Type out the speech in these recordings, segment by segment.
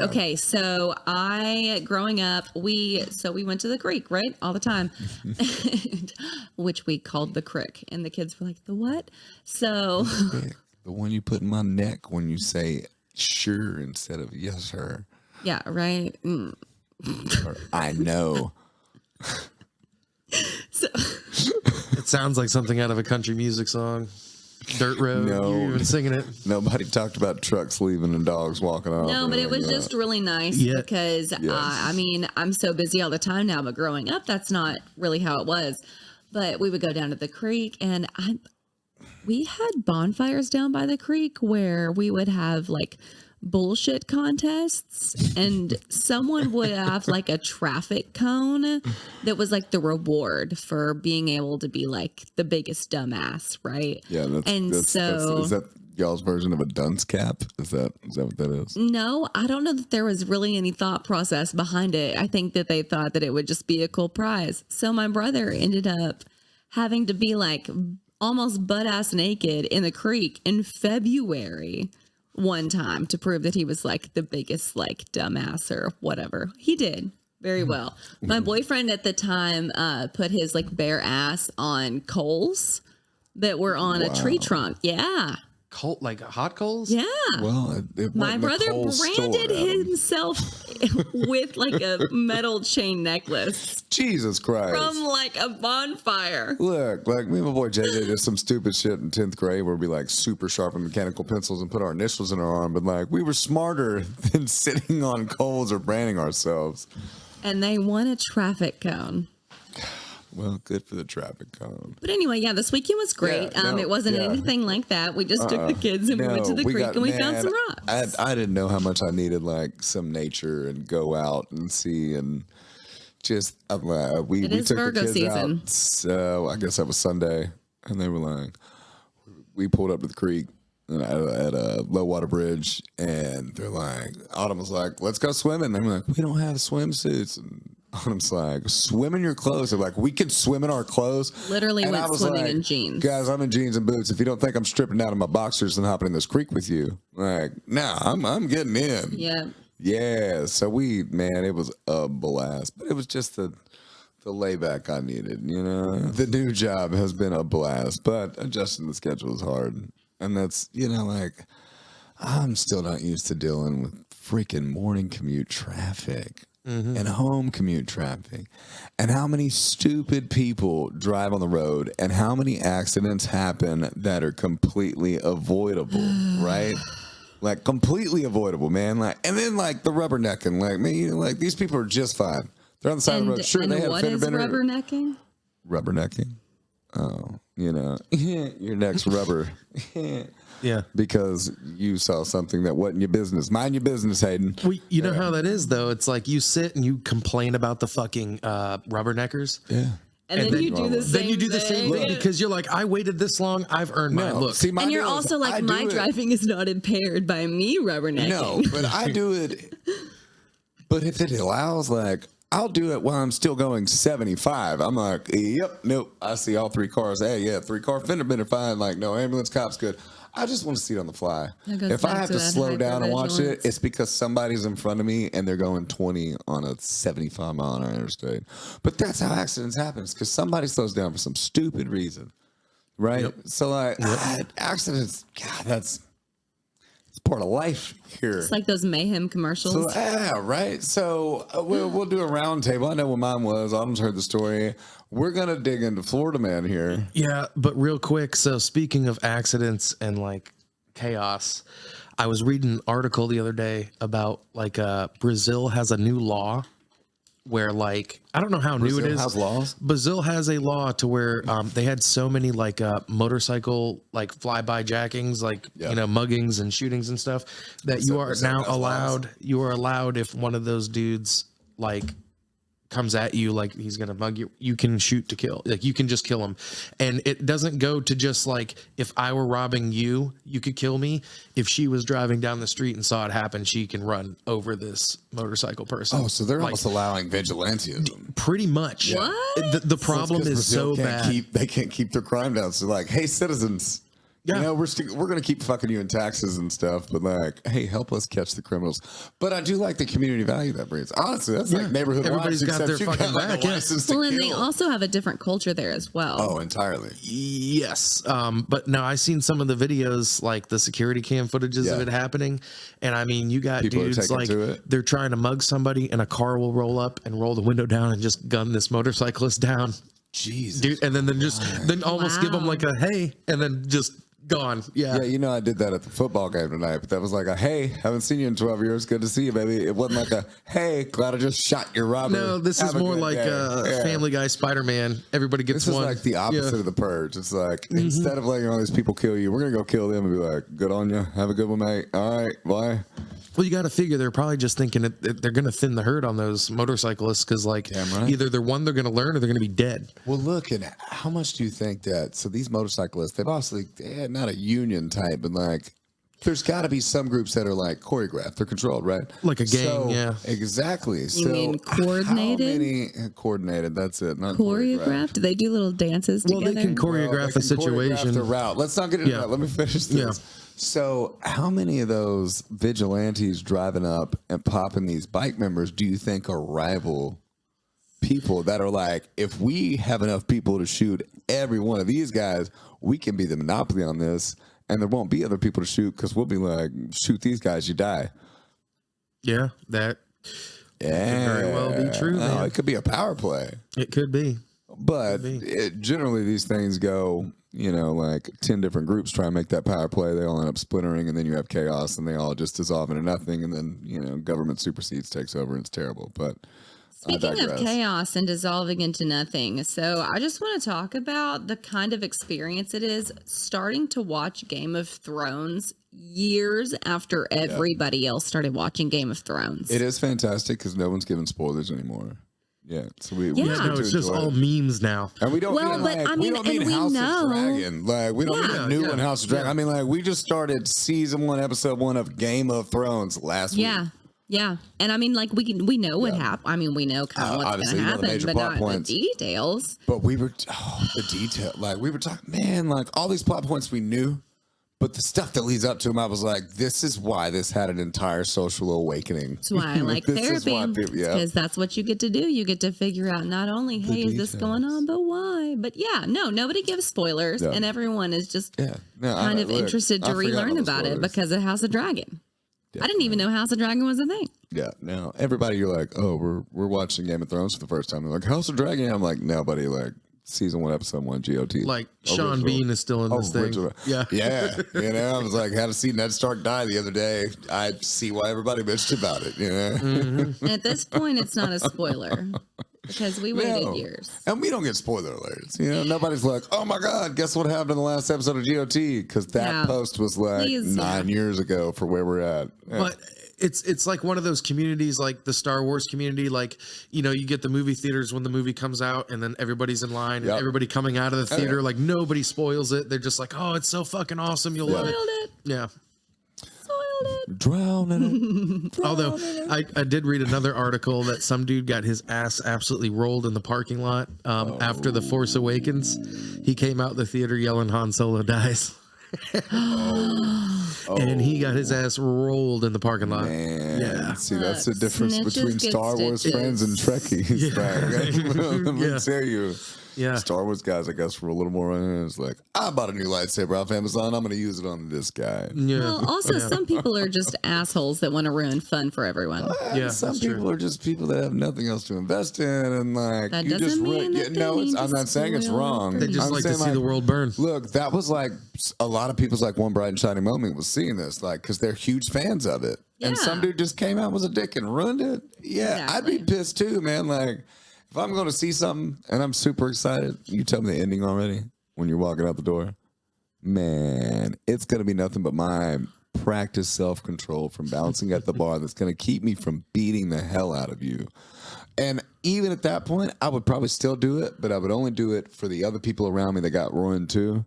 Okay, so growing up, we went to the creek, right? All the time, which we called the crick, and the kids were like, the what? So The one you put in my neck when you say sure instead of yes, sir. yeah, right. Or I know. So, It sounds like something out of a country music song. Dirt Road. No. You're even singing it. Nobody talked about trucks leaving and dogs walking off. no, but it was just really nice Yeah. because I mean, I'm so busy all the time now, but growing up, that's not really how it was. But we would go down to the creek, and we had bonfires down by the creek where we would have like bullshit contests, and someone would have like a traffic cone that was like the reward for being able to be like the biggest dumbass, right? Yeah, is that y'all's version of a dunce cap? Is that what that is? No, I don't know that there was really any thought process behind it. I think that they thought that it would just be a cool prize. So my brother ended up having to be like almost butt ass naked in the creek in February one time to prove that he was like the biggest like dumbass or whatever. He did very well. My boyfriend at the time put his like bare ass on coals that were on a tree trunk. Yeah. Colt, like hot coals? Yeah. Well, it My wasn't a brother Kohl's store, branded Adam. himself with like a metal chain necklace Jesus Christ. from like a bonfire. Look, like me and my boy JJ did some stupid shit in 10th grade where we like super sharpen mechanical pencils and put our initials in our arm, but like we were smarter than sitting on coals or branding ourselves. And they won a traffic cone. Well, good for the traffic cone. But anyway, yeah, this weekend was great. Yeah, no, it wasn't yeah. anything like that. We just took the kids and we went to the creek and we found some rocks. I didn't know how much I needed like some nature and go out and see and just we It is took Virgo the kids season. out. So I guess that was Sunday, and they were like, we pulled up to the creek and at a low water bridge, and they're like, Autumn was like, let's go swimming. And we're like, we don't have swimsuits. And Autumn's like, swim in your clothes. They're like, we can swim in our clothes. Literally And went I was swimming like, in jeans. Guys, I'm in jeans and boots. If you don't think I'm stripping down in my boxers and hopping in this creek with you, like, nah, I'm getting in. Yeah. Yeah. So it was a blast. But it was just the layback I needed, you know. The new job has been a blast, but adjusting the schedule is hard. And that's, like, I'm still not used to dealing with freaking morning commute traffic. And home commute traffic, and how many stupid people drive on the road, and how many accidents happen that are completely avoidable, right? Like completely avoidable, man. Like, and then like the rubbernecking, like man, like these people are just fine. They're on the side of the road. Sure, and they have what fender is bender. rubbernecking? Rubbernecking. Oh, your neck's rubber. Yeah. Because you saw something that wasn't your business. Mind your business, Hayden. Well, you know how that is, though. It's like you sit and you complain about the fucking rubberneckers. Yeah. And then you do the same Then you do the same thing because you're like, I waited this long. I've earned my look. See, my And you're deal is also like, I my do it- driving is not impaired by me rubbernecking. No, but I do it. But if it allows, like, I'll do it while I'm still going 75. I'm like, yep, nope. I see all three cars. Hey, yeah, 3-car fender bender fine. Like, no, ambulance cop's good. I just want to see it on the fly. That goes If I back have to to that slow down and watch it, hypervigilance. it's because somebody's in front of me and they're going 20 on a 75 mile an hour interstate. But that's how accidents happen. It's because somebody slows down for some stupid reason, right? Yep. So, like, accidents, God, it's part of life here. It's like those mayhem commercials. So, yeah, right. So we'll do a round table. I know what mine was. Autumn's heard the story. We're gonna dig into Florida Man here. Yeah, but real quick. So speaking of accidents and like chaos, I was reading an article the other day about like Brazil has a new law where like I don't know how new it Brazil is. has laws? Brazil has a law to where they had so many like motorcycle like flyby jackings, like muggings and shootings and stuff that you are Brazil now has laws? allowed. You are allowed if one of those dudes like comes at you like he's gonna mug you, you can shoot to kill. Like you can just kill him, and it doesn't go to just like if I were robbing you, you could kill me. If she was driving down the street and saw it happen, she can run over this motorcycle person. Oh, so they're like, almost allowing vigilantism. pretty much. What? The problem is so bad. They can't keep their crime down. So like, hey, citizens, You Yeah. know, we're going to keep fucking you in taxes and stuff, but like, hey, help us catch the criminals. But I do like the community value that brings. Honestly, that's like neighborhood Everybody's watch, got except their you fucking got like back, a yeah. license to Well, and kill. they also have a different culture there as well. Oh, entirely. Yes. But no, I seen some of the videos, like the security cam footages of Yeah. it happening. And I mean, you got People are dudes taking like to it. they're trying to mug somebody and a car will roll up and roll the window down and just gun this motorcyclist down. Jesus. Dude, and then almost give them Wow. like a hey, and then just gone. Yeah. Yeah, you know, I did that at the football game tonight, but that was like a, hey, haven't seen you in 12 years. Good to see you, baby. It wasn't like a, hey, glad I just shot your robber. No, this Have is a more good like day." Yeah. Family Guy, Spider-Man. Everybody gets This is one. like the opposite Yeah. Mm-hmm. of the purge. It's like, instead of letting all these people kill you, we're going to go kill them and be like, good on you. Have a good one, mate. All right, bye. Well, you got to figure they're probably just thinking that they're going to thin the herd on those motorcyclists because, like, Damn right. either they're going to learn or they're going to be dead. Well, look, and how much do you think that? So these motorcyclists, they're not a union type, but like, there's got to be some groups that are like choreographed. They're controlled, right? Like a gang, yeah. Exactly. You mean coordinated? Coordinated. That's it. Not Choreographed? Do they do little dances Well, together? they can choreograph a situation. The route. Let's not get into Yeah. that. Let me finish this. Yeah. So, how many of those vigilantes driving up and popping these bike members do you think are rival people that are like, if we have enough people to shoot every one of these guys, we can be the monopoly on this, and there won't be other people to shoot because we'll be like, shoot these guys, you die. Yeah, that Yeah, very well be true, No, man. it could be a power play. it could be. But generally, these things go, you know, like 10 different groups try and make that power play. They all end up splintering, and then you have chaos, and they all just dissolve into nothing. And then, you know, government supersedes, takes over, and it's terrible. But Speaking of digress. chaos and dissolving into nothing, so I just want to talk about the kind of experience it is starting to watch Game of Thrones years after everybody else started watching Game of Thrones. it is fantastic because no one's giving spoilers anymore. Yeah, so we Yeah. get No, to it's just enjoy all it. memes now. And we don't Well, mean but like, I we mean, don't mean and we House know- of Dragon. Like we don't Yeah. mean new Yeah. one House of Dragon. Yeah. I mean, like we just started season 1, episode 1 of Game of Thrones last week. Yeah. And I mean, like, we know what happened. I mean, we know kind of what's Obviously, going to you know the happen, major but plot not points. the details. But we were, the detail, like we were talking, man, like all these plot points we knew, but the stuff that leads up to them, I was like, this is why this had an entire social awakening. That's why I like This is therapy, why people- yeah. because that's what you get to do. You get to figure out not only, hey, is this going on, but why? But yeah, no, nobody gives spoilers, Yeah. and everyone is just Yeah. No, kind of look, interested to I forgot relearn the about it spoilers. because of House of Dragon. I didn't even know House of Dragon was a thing. Yeah, now everybody, you're like, oh, we're watching Game of Thrones for the first time. They're like, House of Dragon. I'm like, no, buddy, like season 1, episode 1, GOT. Like Sean Original. Bean is still in this thing. Original. Yeah. Yeah. You know, I was like, had to see Ned Stark die the other day. I see why everybody bitched about it, you know? And at this point, it's not a spoiler because we waited No. years. And we don't get spoiler alerts. You know, nobody's like, oh my God, guess what happened in the last episode of GOT? Because that Yeah. post was like Please, 9 years ago for where we're at. Yeah. But it's like one of those communities, like the Star Wars community. Like, you know, you get the movie theaters when the movie comes out, and then everybody's in line, and Yep. everybody coming out of the theater, yeah. like nobody spoils it. They're just like, oh, it's so fucking awesome, you'll love it. Spoiled it. Yeah. Spoiled it. Drown in it. Although I did read another article that some dude got his ass absolutely rolled in the parking lot after The Force Awakens. He came out the theater yelling, Han Solo dies. And he got his ass rolled in the parking lot. Man, Yeah. see, that's the difference Snitches between get Star Wars stitches. fans and Trekkies. Let me Yeah. tell you. Yeah. Star Wars guys, I guess, were a little more on it. It's like, I bought a new lightsaber off Amazon. I'm going to use it on this guy. Yeah. Well, also, some people are just assholes that want to ruin fun for everyone. Yeah, Some that's true. people are just people that have nothing else to invest in, and like That you just doesn't mean that they no, need I'm to not saying it's spoil wrong. They just I'm like to saying, see the world burn. Look, that was like a lot of people's like one bright and shining moment was seeing this, like because they're huge fans of it, and Yeah. some dude just came out and was a dick and ruined it. Yeah, I'd be Exactly. pissed too, man. Like if I'm going to see something and I'm super excited, you tell me the ending already when you're walking out the door. Man, it's going to be nothing but my practice self-control from bouncing at the bar that's going to keep me from beating the hell out of you. And even at that point, I would probably still do it, but I would only do it for the other people around me that got ruined too.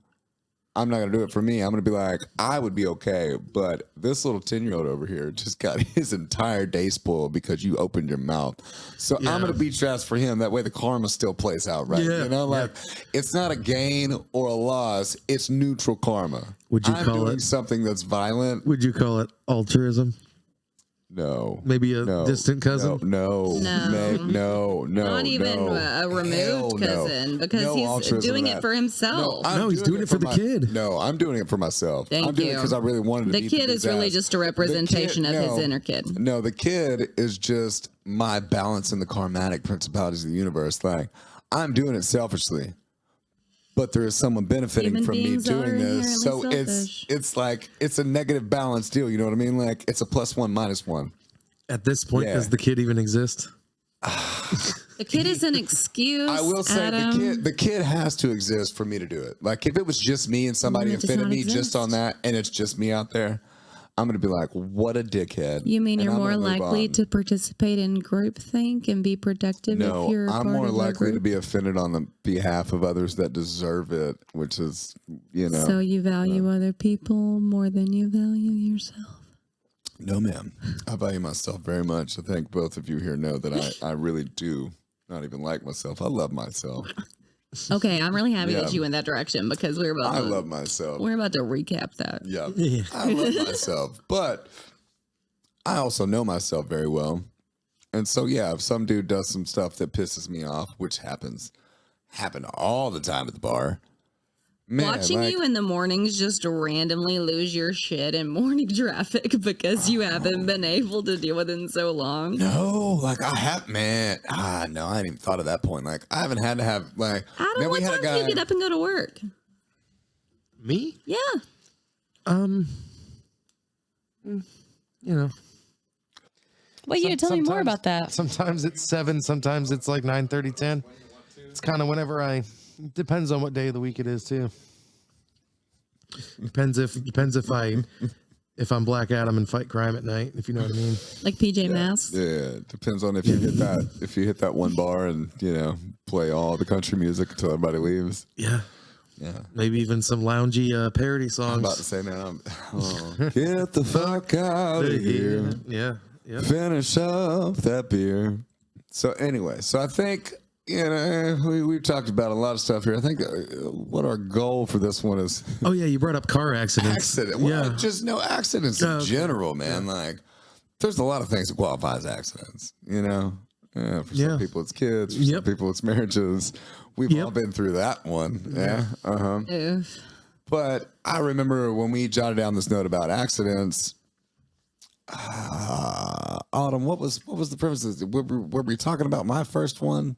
I'm not going to do it for me. I'm going to be like, I would be okay. But this little 10-year-old over here just got his entire day spoiled because you opened your mouth. So I'm going to be stressed for him. That way the karma still plays out, right? Yeah. You know, like it's not a gain or a loss. It's neutral karma. Would you I'm call doing it something that's violent? Would you call it altruism? No. Maybe a distant cousin? No. Not even a removed cousin because he's doing it for himself. I'm he's doing it for the kid. No, I'm doing it for myself. Thank I'm doing it you. because I really wanted to. The beat kid dude's is really ass. just a representation The of kid- his inner kid. No, the kid is just my balance in the karmatic principalities of the universe. Like I'm doing it selfishly, but there is someone benefiting Human from me beings are doing this. So inherently selfish. it's like it's a negative balance deal. You know what I mean? Like it's a +1 -1. At this point, Yeah. does the kid even exist? The kid is an excuse. I will say Adam. the kid has to exist for me to do it. Like if it was just me and somebody Then it does offended not me just exist. on that, and it's just me out there, I'm gonna be like, what a dickhead. You mean and you're I'm more gonna move likely on. to participate in groupthink and be productive No, if you're a I'm part more of a likely to group? be offended on the behalf of others that deserve it, which is, you know. So you value other people more than you value yourself. No, ma'am. I value myself very much. I think both of you here know that I really do not even like myself. I love myself. Okay, I'm really happy Yeah. that you went that direction because we're about I to love myself. we're about to recap that. Yeah. I love myself. But I also know myself very well. And so, yeah, if some dude does some stuff that pisses me off, which happen all the time at the bar. Man, Watching like, you in the mornings just randomly lose your shit in morning traffic because you haven't been able to deal with it in so long. No, like I have, man. No, I hadn't even thought of that point. Like I haven't had to have, like, Adam, man, what time do you get up and go to work? Me? Yeah. You know. Well, you tell me more Sometimes- about that. Sometimes it's 7, sometimes it's like 9:30, 10. It's kind of whenever depends on what day of the week it is too. Depends if I'm Black Adam and fight crime at night, if you know what I mean. Like PJ Masks. Yeah, it depends on if you hit that one bar and play all the country music until everybody leaves. Yeah. Yeah. Maybe even some loungy parody I'm about to songs. say now, get the fuck out of here. Yeah. Yeah. Finish up that beer. So anyway, so I think we've talked about a lot of stuff here. I think what our goal for this one is Oh yeah, you brought up car accidents. accident. Well, Yeah. just no accidents in Okay. general, man. Like there's a lot of things that qualify as accidents. Yeah, for Yeah. some people it's kids. For Yep. some people it's marriages. We've Yep. all been through that one. Yeah. Oof. But I remember when we jotted down this note about accidents. Autumn, what was the premise? Were we talking about my first one?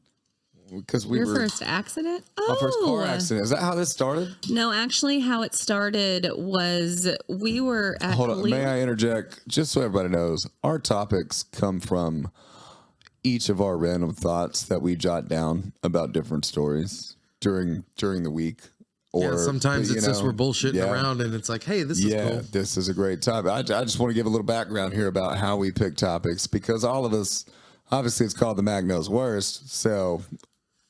Because we Your were first accident? my first car Oh. accident. Is that how this started? No, actually, how it started was we were at Hold on, Cle- may I interject? Just so everybody knows, our topics come from each of our random thoughts that we jot down about different stories during the week. Or Sometimes it's just we're bullshitting yeah. around and it's like, hey, this is Yeah, cool. this is a great topic. I just want to give a little background here about how we pick topics because all of us, obviously, it's called the Mag Knows Worst. So,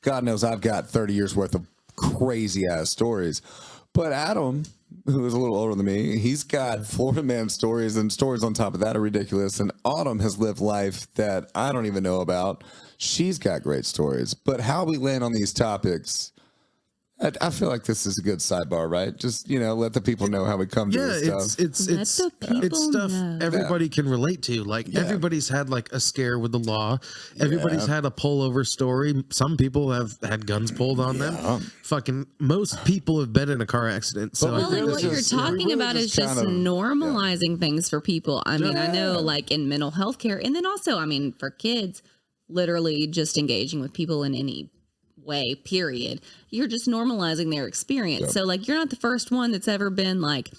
God knows I've got 30 years worth of crazy ass stories. But Adam, who is a little older than me, he's got Florida man stories, and stories on top of that are ridiculous. And Autumn has lived life that I don't even know about. She's got great stories. But how we land on these topics, I feel like this is a good sidebar, right? Just let the people know how we come to Yeah, this stuff. it's Let the people stuff know. everybody can relate to. Like everybody's had like a scare with the law. Everybody's had a pullover story. Some people have had guns pulled on them. Fucking most people have been in a car accident. So Well, I think and really what you're just- we talking really about is just just kind of- normalizing things for people. I mean, I know like in mental health care, and then also, I mean, for kids, literally just engaging with people in any way, period. You're just normalizing their experience. So, like, you're not the first one that's ever been like,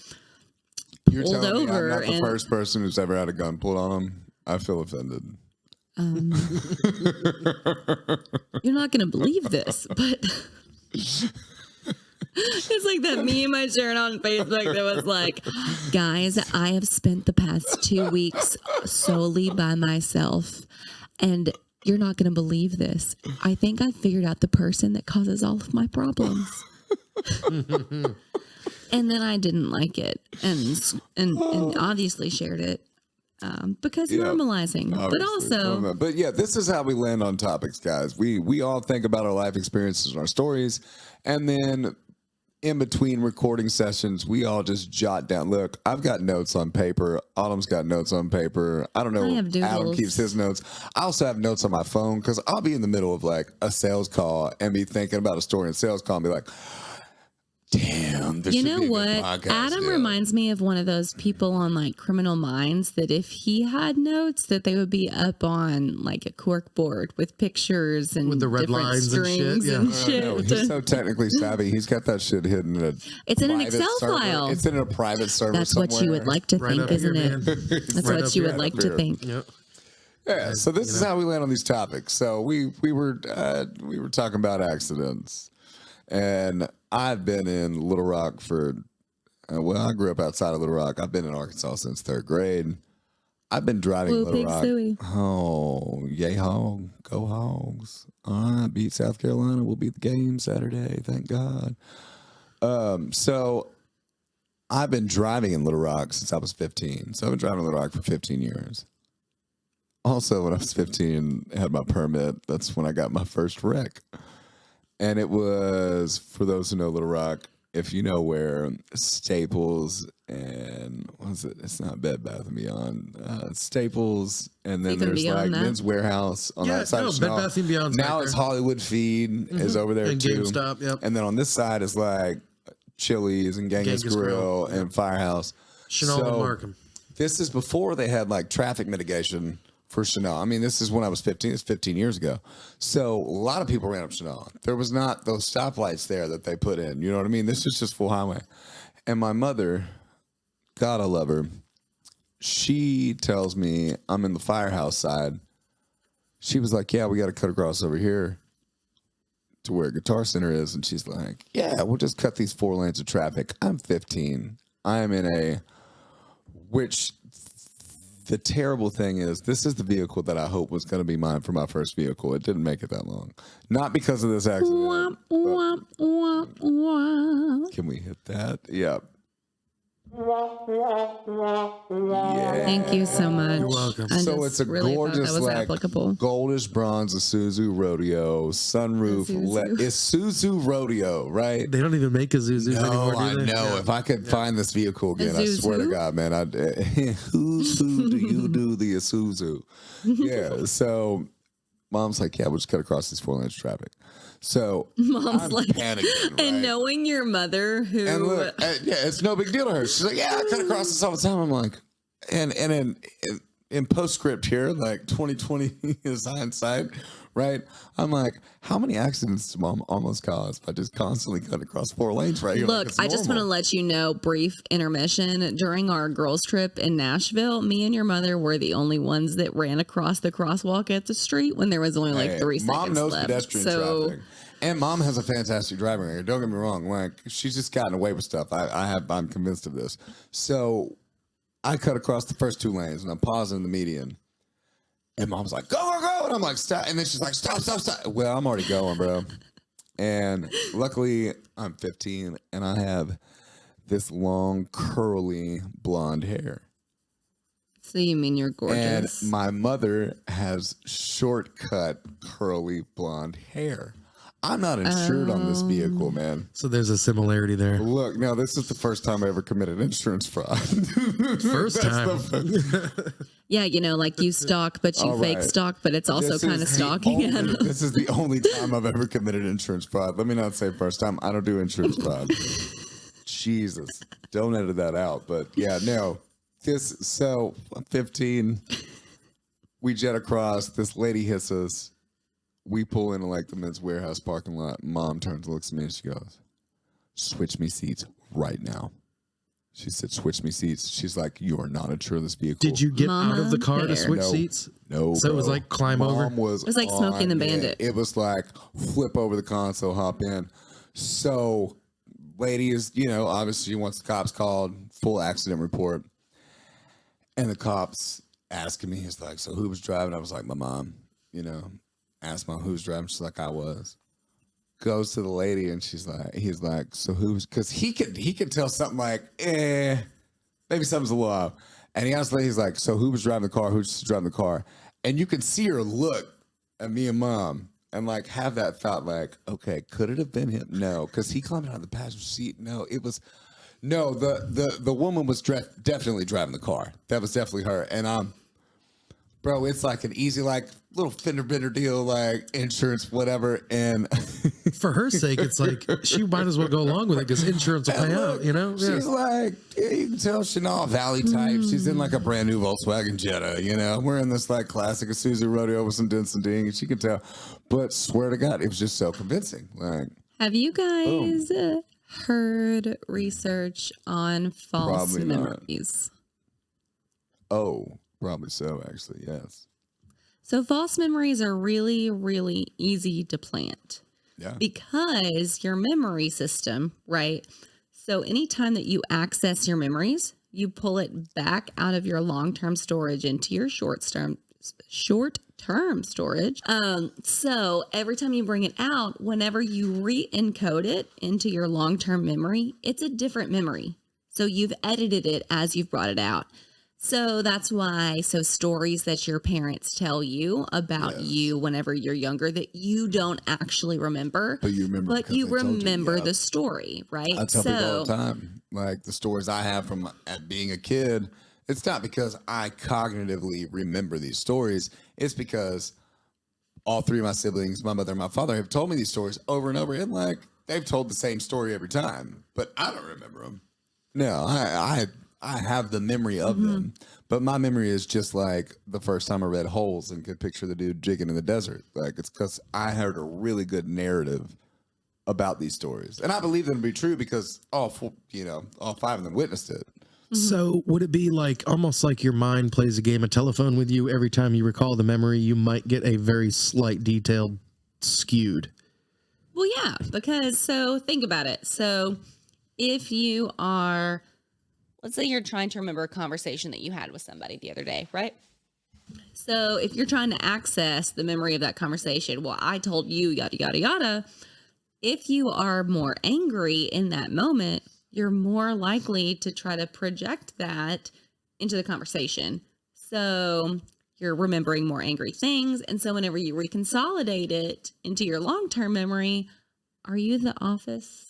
You're pulled telling me I'm over not the and- first person who's ever had a gun pulled on him. I feel offended. you're not going to believe this, but it's like that meme I shared on Facebook that was like, guys, I have spent the past 2 weeks solely by myself, and you're not going to believe this. I think I figured out the person that causes all of my problems. And then I didn't like it, and obviously shared it because normalizing. But also, but yeah, this is how we land on topics, guys. We all think about our life experiences and our stories, and then in between recording sessions, we all just jot down. Look, I've got notes on paper. Autumn's got notes on paper. I don't know. I have Adam doodles. keeps his notes. I also have notes on my phone because I'll be in the middle of like a sales call and be thinking about a story in a sales call and be like, damn, this you should know be a what? good podcast, Adam yeah. reminds me of one of those people on like Criminal Minds that if he had notes, that they would be up on like a cork board with pictures and With the red different lines and shit, strings yeah. and No, shit. he's so technically savvy. He's got that shit hidden in a. It's in an private Excel server. file. It's in a private server. That's what you would somewhere. like to Right think, up here, isn't it? man. That's Right what up you here. would like Up to here. think. Yep. Yeah, so this is how we land on these topics. So we were talking about accidents, and I've been in Little Rock for I grew up outside of Little Rock. I've been in Arkansas since 3rd grade. I've been driving Woo, Little pig Rock. suey. Oh, yay hog, go Hogs! All right, beat South Carolina. We'll beat the game Saturday. Thank God. So I've been driving in Little Rock since I was 15. So I've been driving in Little Rock for 15 years. Also, when I was 15 and had my permit, that's when I got my first wreck. And it was, for those who know Little Rock, if you know where Staples and, what is it? It's not Bed Bath & Beyond. Staples, and then Even there's beyond like that? Men's Warehouse on Yeah, that side no, of Bed Chanel. Bath & Beyond's Now back it's there. Hollywood Feed is over there And too. GameStop, yep. And then on this side is like Chili's and Genghis Genghis Grill Grill, and Firehouse. Chanel and Markham. This is before they had like traffic mitigation for Chanel. I mean, this is when I was 15. It's 15 years ago. So a lot of people ran up Chanel. There was not those stoplights there that they put in. You know what I mean? This is just full highway. And my mother, God, I love her. She tells me I'm in the Firehouse side. She was like, yeah, we got to cut across over here to where Guitar Center is. And she's like, yeah, we'll just cut these 4 lanes of traffic. I'm 15. I am in a, which the terrible thing is, this is the vehicle that I hope was going to be mine for my first vehicle. It didn't make it that long. Not because of this accident. Womp, womp, womp, womp. Can we hit that? Yep. Yeah. Thank you so much. You're welcome. I So just it's a really gorgeous, thought that was like applicable. goldish bronze Isuzu Rodeo sunroof. Isuzu. Isuzu Rodeo, right? They don't even make Isuzus No, anymore, do I they? know. Yeah. If I could find this vehicle again, I swear to Isuzu? God, man, I'd. Who do you do the Isuzu? Yeah. So, mom's like, yeah, we'll just cut across these 4 lanes of traffic. So Mom's I'm like, panicking, right? and knowing your mother, who And look, yeah, it's no big deal to her. She's like, yeah, I cut across this all the time. I'm like, and in postscript here, like 2020 is hindsight, right? I'm like, how many accidents does mom almost cause if I just constantly cut across 4 lanes, right? You're look, like, it's I just want to normal. let you know, brief intermission. During our girls' trip in Nashville, me and your mother were the only ones that ran across the crosswalk at the street when there was only like Hey, 3 seconds Mom knows left. pedestrian So traffic. And mom has a fantastic driving record. Don't get me wrong. Like, she's just gotten away with stuff. I'm convinced of this. So I cut across the first 2 lanes and I'm pausing in the median. And mom's like, go, go, go. And I'm like, stop. And then she's like, stop, stop, stop. Well, I'm already going, bro. And luckily, I'm 15 and I have this long, curly blonde hair. So you mean you're gorgeous? And my mother has shortcut, curly blonde hair. I'm not insured on this vehicle, man. So there's a similarity there. Look, now this is the first time I ever committed insurance fraud. First time. Yeah, you know, like you stalk, but you All fake right. stalk, but it's also This kind of is the stalking. only- This is the only time I've ever committed insurance fraud. Let me not say first time. I don't do insurance fraud. Jesus, don't edit that out. But yeah, no. So I'm 15. We jet across. This lady hits us. We pull into like the Men's Warehouse parking lot. Mom turns and looks at me and she goes, switch me seats right now. She said, switch me seats. She's like, you are not insured this vehicle. Did you get out of the car to Mama switch No. seats? No. So it was bro. like climb Mom over? Was It was like Smokey and the on Bandit. It was like flip over the console, hop in. So, lady is, obviously she wants the cops called, full accident report. And the cops asking me, he's like, so who was driving? I was like, my mom, asked mom who was driving. She's like, I was. goes to the lady and he's like, so who's, because he could tell something like, maybe something's a little off. And he asked the lady, he's like, so who was driving the car? Who's driving the car? And you could see her look at me and mom and like have that thought like, okay, could it have been him? No, because he climbed out of the passenger seat. No, it was, no, the woman was definitely driving the car. That was definitely her. And bro, it's like an easy, like little fender bender deal, like insurance, whatever. And For her sake, it's like she might as well go along with it because insurance will pay out, you know? She's like, yeah, you can tell Chanel Valley type. She's in like a brand new Volkswagen Jetta, you know? We're in this like classic Isuzu Rodeo with some dents and ding, and she can tell. But swear to God, it was just so convincing. Like, Have you guys heard research on false Probably not. memories? oh, probably so, actually, yes. So false memories are really, really easy to plant Yeah. because your memory system, right? So anytime that you access your memories, you pull it back out of your long-term storage into your short-term storage. So every time you bring it out, whenever you re-encode it into your long-term memory, it's a different memory. So you've edited it as you've brought it out. So that's why, stories that your parents tell you about you whenever you're younger that you don't actually remember, But you remember but because you they told you, remember yeah. the story, right? I tell people all the time, like the stories I have from being a kid, it's not because I cognitively remember these stories. It's because all three of my siblings, my mother and my father, have told me these stories over and over. And like, they've told the same story every time, but I don't remember them. No, I have the memory of them, but my memory is just like the first time I read Holes and could picture the dude jigging in the desert. Like, it's because I heard a really good narrative about these stories, and I believe them to be true because all five of them witnessed it. So would it be like almost like your mind plays a game of telephone with you every time you recall the memory? You might get a very slight detail skewed. Well, yeah, because think about it. So if you are, let's say you're trying to remember a conversation that you had with somebody the other day, right? So if you're trying to access the memory of that conversation, well, I told you, yada, yada, yada. If you are more angry in that moment, you're more likely to try to project that into the conversation. So you're remembering more angry things. And so whenever you reconsolidate it into your long-term memory, are you the office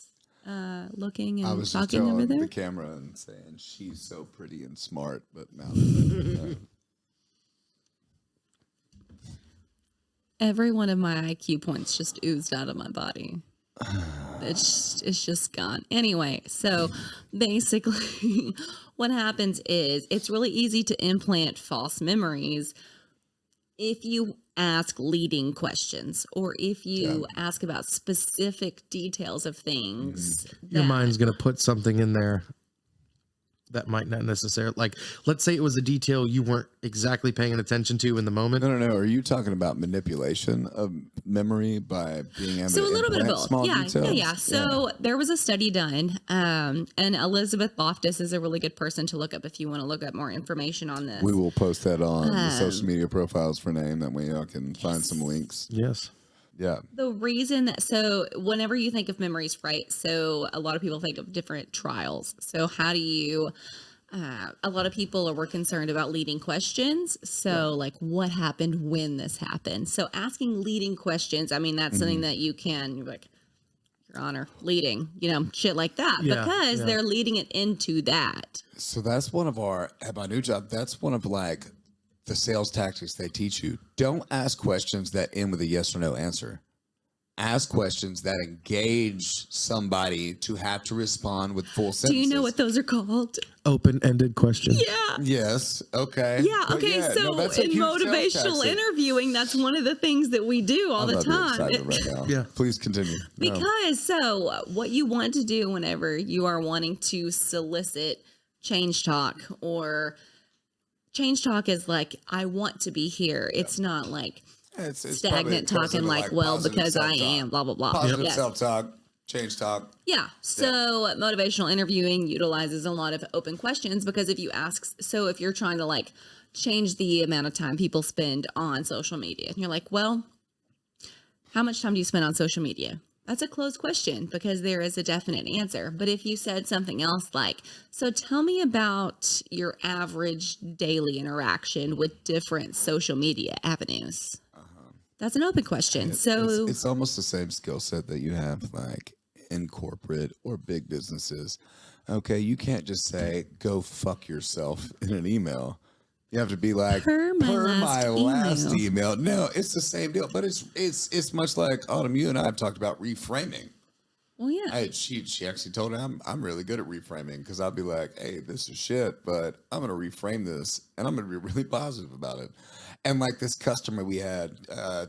looking I and was just talking over telling there? the camera and saying she's so pretty and smart, but now Every one of my IQ points just oozed out of my body. It's just gone. Anyway, so basically what happens is it's really easy to implant false memories if you ask leading questions or if you ask about specific details of things. Your that- mind's going to put something in there that might not necessarily, like, let's say it was a detail you weren't exactly paying attention to in the moment. No. Are you talking about manipulation of memory by being able So to a little bit of implant both. small Yeah. details? So there was a study done, and Elizabeth Loftus is a really good person to look up if you want to look up more information on this. We will post that on the social media profiles for Name. That way y'all can find some links. Yes. Yeah. The reason that, whenever you think of memories, right? So a lot of people think of different trials. So how do you, a lot of people were concerned about leading questions. So like what happened when this happened? So asking leading questions, I mean, that's something that you can, you're like, Your Honor, leading, shit like that, Yeah, because yeah. they're leading it into that. So that's one of our, at my new job, that's one of like the sales tactics they teach you. Don't ask questions that end with a yes or no answer. Ask questions that engage somebody to have to respond with full sentences. Do you know what those are called? Open-ended question. Yeah. Yes. Okay. Yeah. But Okay. yeah, So no, that's a in huge sales motivational tactic. interviewing, that's one of the things that we do all I'm the not being time. excited right now. Yeah. Please continue. No. Because what you want to do whenever you are wanting to solicit change talk, or change talk is like, I want to be here. It's not like It's probably stagnant goes talking into, like, well, positive because I self-talk. am, blah, blah, blah. Positive Yes. self-talk, change talk. Yeah. So motivational interviewing utilizes a lot of open questions because if you're trying to like change the amount of time people spend on social media, and you're like, well, how much time do you spend on social media? That's a closed question because there is a definite answer. But if you said something else like, so tell me about your average daily interaction with different social media avenues. That's an open question. So It's almost the same skill set that you have like in corporate or big businesses. Okay, you can't just say go fuck yourself in an email. You have to be like Per my last email. No, it's the same deal, but it's much like Autumn. You and I have talked about reframing. well, yeah. She actually told me I'm really good at reframing because I'll be like, hey, this is shit, but I'm gonna reframe this and I'm gonna be really positive about it. And like this customer we had,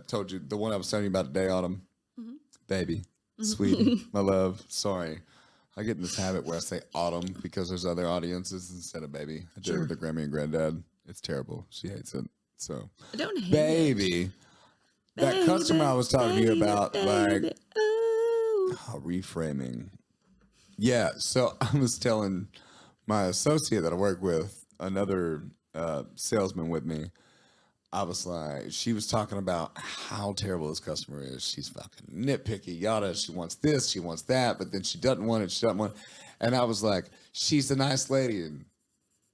told you the one I was telling you about today, Autumn, baby, sweetie, my love. Sorry, I get in this habit where I say Autumn because there's other audiences instead of baby. I did it with the Grammy and Granddad. It's terrible. She hates it. So I don't hate it. baby, that customer I was talking to you about, like. Oh. Reframing. Yeah, so I was telling my associate that I work with, another salesman with me, I was like, she was talking about how terrible this customer is. She's fucking nitpicky, yada. She wants this, she wants that, but then she doesn't want it, she doesn't want it. And I was like, she's a nice lady. And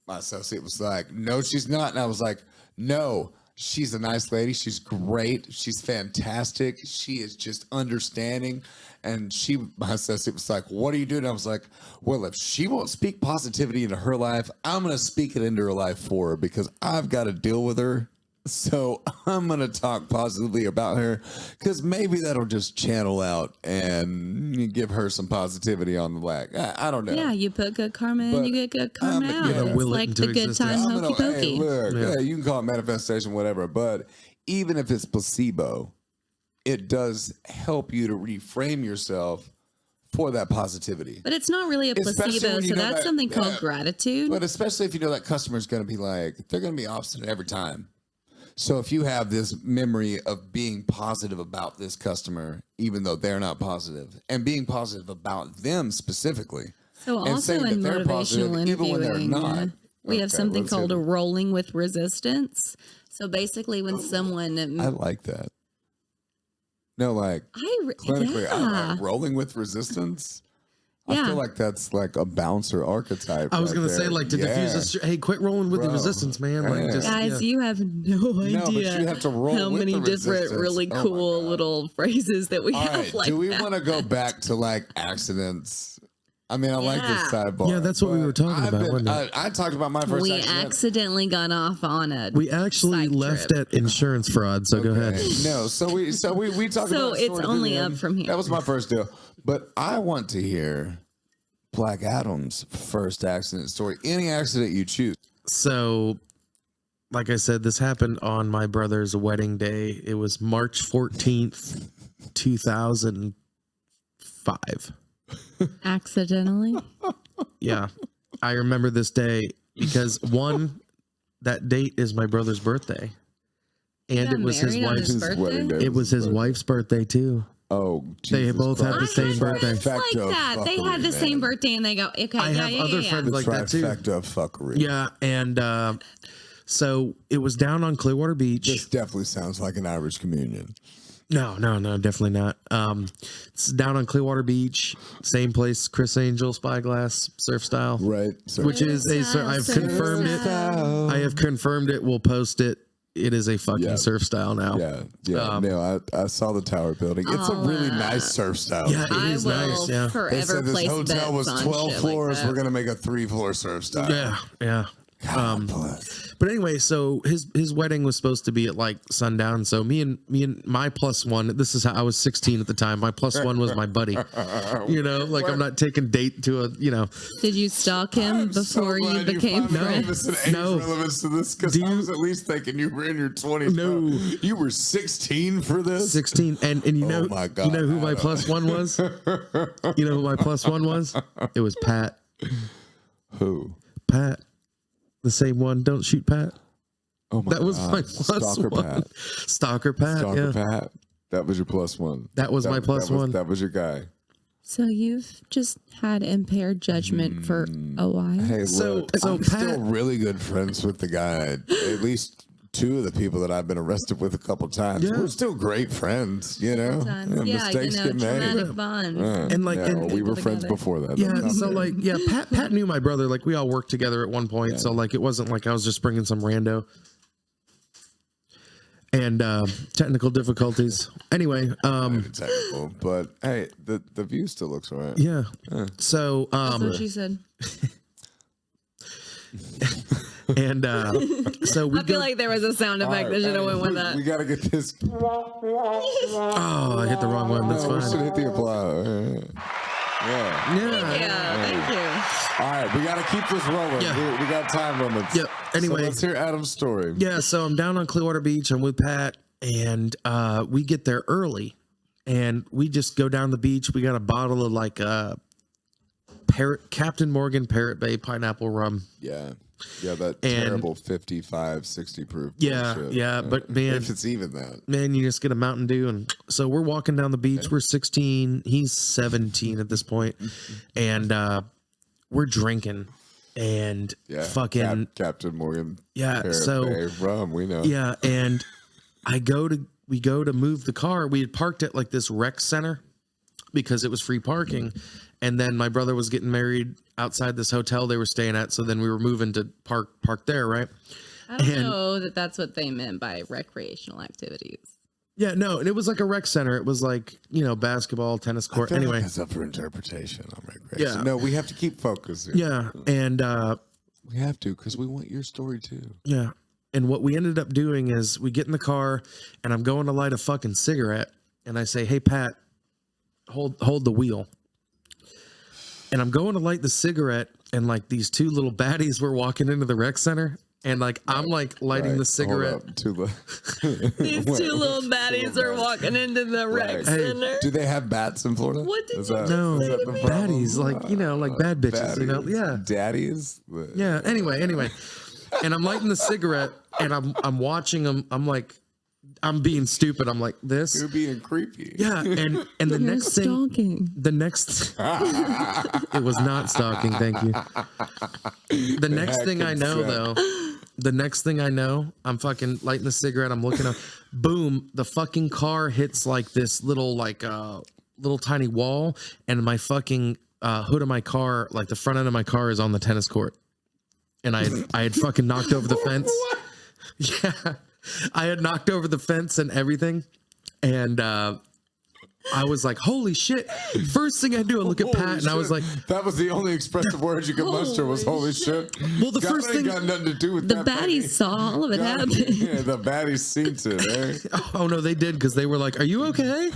my associate was like, no, she's not. And I was like, no, she's a nice lady. She's great. She's fantastic. She is just understanding. And my associate was like, what are you doing? I was like, well, if she won't speak positivity into her life, I'm going to speak it into her life for her because I've got to deal with her. So I'm going to talk positively about her because maybe that'll just channel out and give her some positivity on the back. I don't know. Yeah, you put good karma in, But you get good karma I'm- out. yeah, It's will it like into the good existence. time I'm hokey gonna- hey, pokey. look, yeah, you can call it manifestation, whatever. But even if it's placebo, it does help you to reframe yourself for that positivity. But it's not really a Especially placebo, when you so know that's that- something called yeah. gratitude. But especially if you know that customer's going to be like, they're going to be obstinate every time. So if you have this memory of being positive about this customer, even though they're not positive, and being positive about them specifically, So and also saying in that they're positive motivational even when they're interviewing, not. we have Okay, something let's hear called a it. rolling with resistance. So basically, when someone, I like that. No, like clinically, I yeah, like rolling with resistance. I Yeah. feel like that's like a bouncer archetype. I was right gonna there. say like to diffuse this. Hey, quit rolling with the Bro. resistance, man. Yeah. Like just guys, yeah. you have no idea No, but you have to roll how with many the different resistance. really Oh my cool God. little phrases that we All have right, like do we that. want to go back to like accidents? I mean, I like this Yeah. sidebar. Yeah, that's what we but were talking I've about, wasn't it? I talked about my first We accident. accidentally got off on a We actually psych left trip. at insurance fraud. So go ahead. No, so we talked So about it's sort of only the up end. from here. That was my first deal. But I want to hear Black Adam's first accident story. Any accident you choose. So, like I said, this happened on my brother's wedding day. It was March 14th, 2005. accidentally. Yeah. I remember this day because one, that date is my brother's birthday. And got it was his married on wife's his birthday? wedding day it was his wife's birthday too. Oh, They Jesus both had the Christ. same I had birthday. friends like Trifecta that. They fuckery, had the same man. birthday and they go, okay, I yeah, have yeah, other yeah, friends yeah. like that too. Trifecta fuckery. Yeah, and so it was down on Clearwater Beach. This definitely sounds like an Irish communion. No, definitely not. It's down on Clearwater Beach, same place, Chris Angel, Spyglass, Surf Style, Right. So which is a. I've confirmed it. I have confirmed it. We'll post it. It is a fucking Yeah. Surf Style now. Yeah. No, I saw the tower building. It's a really nice surf style. Yeah, it I is will nice. Yeah, They forever said this place hotel was bets on 12 shit floors. Like We're that. going to make a 3-floor surf style. yeah. God bless. But anyway, so his wedding was supposed to be at like sundown. So me and my plus one. This is how I was 16 at the time. My plus one was my buddy. You know, like I'm not taking date to a. You know, Did you stalk him I'm before so you glad became found friends? famous and age No. relevance to this because Do I you- was at least thinking you were in your 20s. No. bro. You were 16 for this? 16, and you know, my God, you know who my Adam. plus one was. You know who my plus one was? It was Pat. Who? Pat, the same one. Don't shoot Pat. Oh my That was God. my plus Stalker one. Pat. Stalker Pat. Stalker yeah. Pat. That was your plus one. That was my plus one. That was your guy. So you've just had impaired judgment for a while. Hey, So- look, so I'm Pat- still really good friends with the guy. At least two of the people that I've been arrested with a couple times. Yeah. We're still great friends, you know. Mistakes get made. traumatic bond. And like, Yeah, and- well, we were friends together. before that. Yeah, That's not so fair. like, yeah, Pat knew my brother. Like, we all worked together at one point, so like, it wasn't like I was just bringing some rando. And technical difficulties. Anyway, technical, but hey, the view still looks all right. yeah. So That's what she said. and so we I feel go. like there was a sound effect that should have went with that. We gotta get this. Oh, I hit the wrong one. That's We should fine. hit the applause. Yeah. Yeah. Yeah, thank you. All right, we gotta keep this rolling. Yeah. We got time limits. Yep. Anyway. so let's hear Adam's story. Yeah, so I'm down on Clearwater Beach. I'm with Pat, and we get there early, and we just go down the beach. We got a bottle of like Captain Morgan Parrot Bay pineapple rum. Yeah. Yeah, that And- terrible 55, 60 proof. Yeah, bullshit. yeah, but man, if it's even that. man, you just get a Mountain Dew, and so we're walking down the beach. We're 16. He's 17 at this point, and we're drinking and Yeah. fucking Captain Morgan. yeah. Parrot So Bay rum, we know. yeah, and we go to move the car. We had parked at like this rec center because it was free parking, and then my brother was getting married outside this hotel they were staying at. So then we were moving to park there, right? I don't And- know that that's what they meant by recreational activities. Yeah, no, and it was like a rec center. It was like, basketball, tennis I court. feel Anyway, like it's up for interpretation on recreation. Yeah. No, we have to keep focus here. yeah, and We have to because we want your story too. yeah. And what we ended up doing is we get in the car and I'm going to light a fucking cigarette and I say, "Hey Pat, hold the wheel." And I'm going to light the cigarette and like these two little baddies were walking into the rec center and like I'm like lighting Right. the cigarette. Hold up, to the These Wait, two little baddies are walking into the rec Right. center. Do they have bats in Florida? What did Is you that- No, is that the problem? baddies, like, like bad bitches, Baddies. Yeah. Daddies? Yeah. Anyway. And I'm lighting the cigarette and I'm watching them. I'm like, I'm being stupid. I'm like this. You're being creepy. Yeah. And the You're next thing, stalking. it was not stalking. Thank you. The next had thing I know consent. though, I'm fucking lighting the cigarette. I'm looking up, boom, the fucking car hits like this little tiny wall and my fucking hood of my car, like the front end of my car is on the tennis court. And I had fucking knocked over the fence. Yeah. I had knocked over the fence and everything. And I was like, holy shit. First thing I do, I look at Pat and I was like, that was the only expressive word you could muster was holy shit. well, the first thing, got nothing to do with The that. baddies saw all of it happen. Yeah, the baddies seen it, eh? oh no, they did because they were like, are you okay?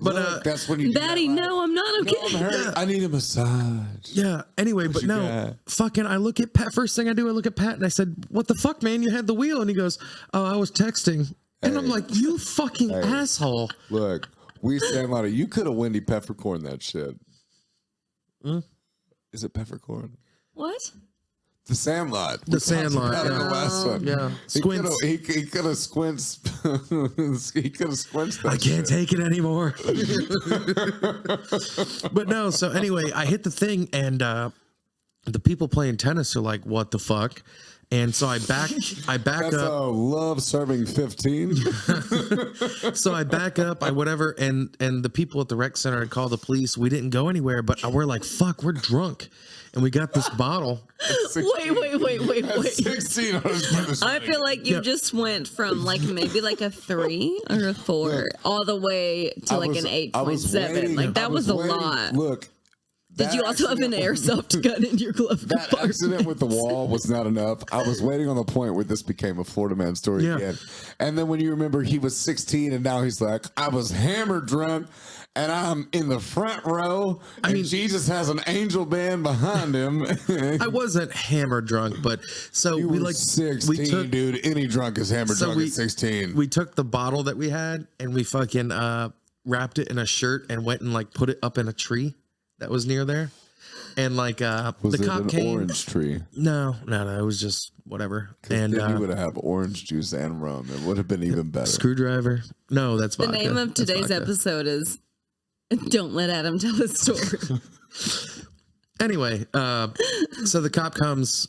But Look, that's when you do Baddie, that, no, I'm not okay. I'm hurt. I need a massage. Yeah. Anyway, but you no, got? fucking, I look at Pat. First thing I do, I look at Pat and I said, what the fuck, man? You had the wheel. And he goes, oh, I was texting. And I'm like, you fucking asshole. Look, we stand louder. You could have Wendy Peppercorn that shit. Is it Peppercorn? What? The Sandlot. The Sandlot, About it in the yeah. last one. Yeah. He could have Squints. he could have squints. He could have squinched that I can't shit. take it anymore. But no, so anyway, I hit the thing and the people playing tennis are like, what the fuck? And so I back That's up. love serving 15. So I back up, I whatever, and the people at the rec center had called the police. We didn't go anywhere, but we're like, fuck, we're drunk. And we got this bottle. Wait. 16 on his I feel like you Yeah. just went from like maybe like a 3 or a 4 all the way to like an 8.7. Like that was a lot. Look. Did that you also have an accident- airsoft gun in your glove That compartment? accident with the wall was not enough. I was waiting on the point where this became a Florida man story Yeah. again. And then when you remember he was 16 and now he's like, I was hammered drunk and I'm in the front row and mean- Jesus has an angel band behind him. I wasn't hammered drunk, but so You we were like 16, we took dude. Any drunk is hammered So drunk we- at 16. we took the bottle that we had and we fucking wrapped it in a shirt and went and like put it up in a tree that was near there. And like was the it cop an came. orange tree? No, it was just whatever. And Then you would have orange juice and rum. It would have been even better. screwdriver. No, that's The vodka. name of That's today's vodka. episode is Don't Let Adam Tell His Story. Anyway, so the cop comes,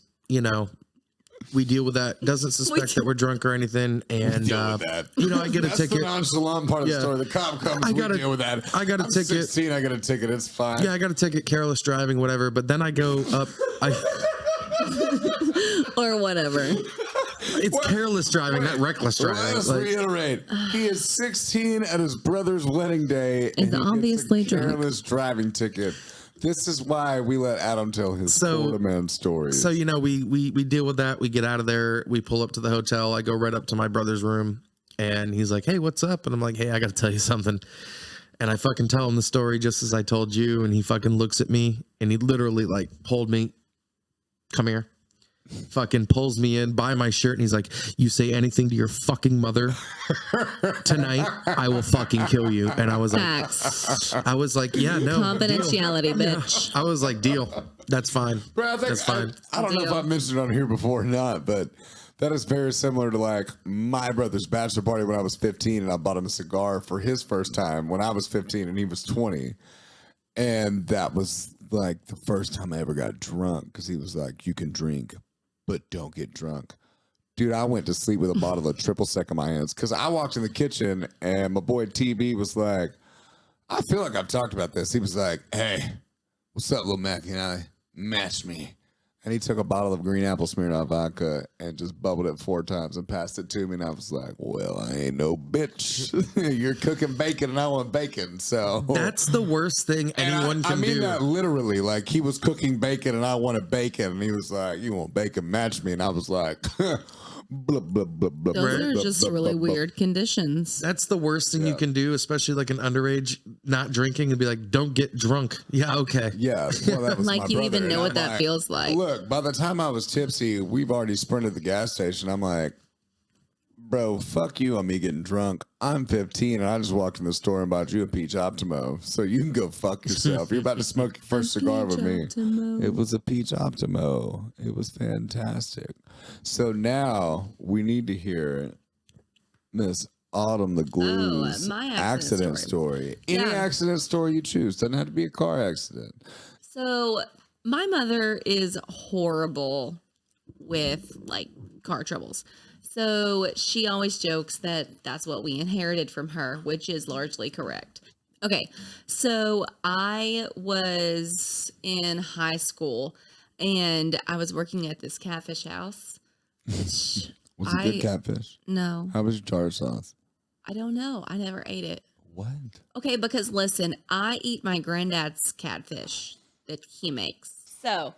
we deal with that. Doesn't suspect that we're drunk or anything. And Deal with that. you know, I get a That's ticket. the nonchalant part of the Yeah. story. The cop comes, we deal with that. I got a I'm ticket. 16, I got a ticket. It's fine. Yeah, I got a ticket, careless driving, whatever. But then I go up. Or whatever. It's careless driving, not reckless driving. Let us Like, reiterate. He is 16 at his brother's wedding day. And he obviously gets a drunk. careless driving ticket. This is why we let Adam tell his So- Florida man story. so you know, we deal with that. We get out of there. We pull up to the hotel. I go right up to my brother's room, and he's like, "Hey, what's up?" And I'm like, "Hey, I got to tell you something." And I fucking tell him the story just as I told you, and he fucking looks at me, and he literally like pulled me. Come here. Fucking pulls me in by my shirt, and he's like, "You say anything to your fucking mother tonight, I will fucking kill you." And I was like, Facts. "Yeah, no, deal." Confidentiality, bitch. I was like, "Deal, that's fine, Bro, I think that's fine." I don't know if Deal. I've mentioned it on here before or not, but that is very similar to like my brother's bachelor party when I was 15, and I bought him a cigar for his first time when I was 15 and he was 20. And that was like the first time I ever got drunk because he was like, "You can drink, but don't get drunk." Dude, I went to sleep with a bottle of triple sec in my hands because I walked in the kitchen and my boy TB was like, "I feel like I've talked about this." He was like, "Hey, what's up, Lil Mac? You know, match me." And he took a bottle of green apple Smirnoff vodka and just bubbled it 4 times and passed it to me. And I was like, "Well, I ain't no bitch. You're cooking bacon and I want bacon." So That's the worst thing and anyone I can mean do. that literally. Like he was cooking bacon and I wanted bacon. And he was like, "You want bacon? Match me." And I was like, blah, blah, blah, blah, Those blah, are blah, just blah, really blah, blah. weird conditions. That's the worst thing you can do, especially like an underage not drinking and be like, "Don't get drunk." Yeah, okay. Yeah, well, that was Like my you brother. even know And what I'm that feels like. Look, by the time I was tipsy, we've already sprinted the gas station. I'm like, "Bro, fuck you on me getting drunk. I'm 15 and I just walked in the store and bought you a Peach Optimo. So you can go fuck yourself. You're about to smoke your first cigar with me." Optimo. It was a Peach Optimo. It was fantastic. So now we need to hear Miss Autumn the Glue's my accident accident story. Any Yeah. accident story you choose. Doesn't have to be a car accident. So my mother is horrible with like car troubles. So she always jokes that that's what we inherited from her, which is largely correct. Okay. So I was in high school and I was working at this catfish house. Which Was it good catfish? No, How was your tartar sauce? I don't know. I never ate it. What? Okay, because listen, I eat my granddad's catfish that he makes. So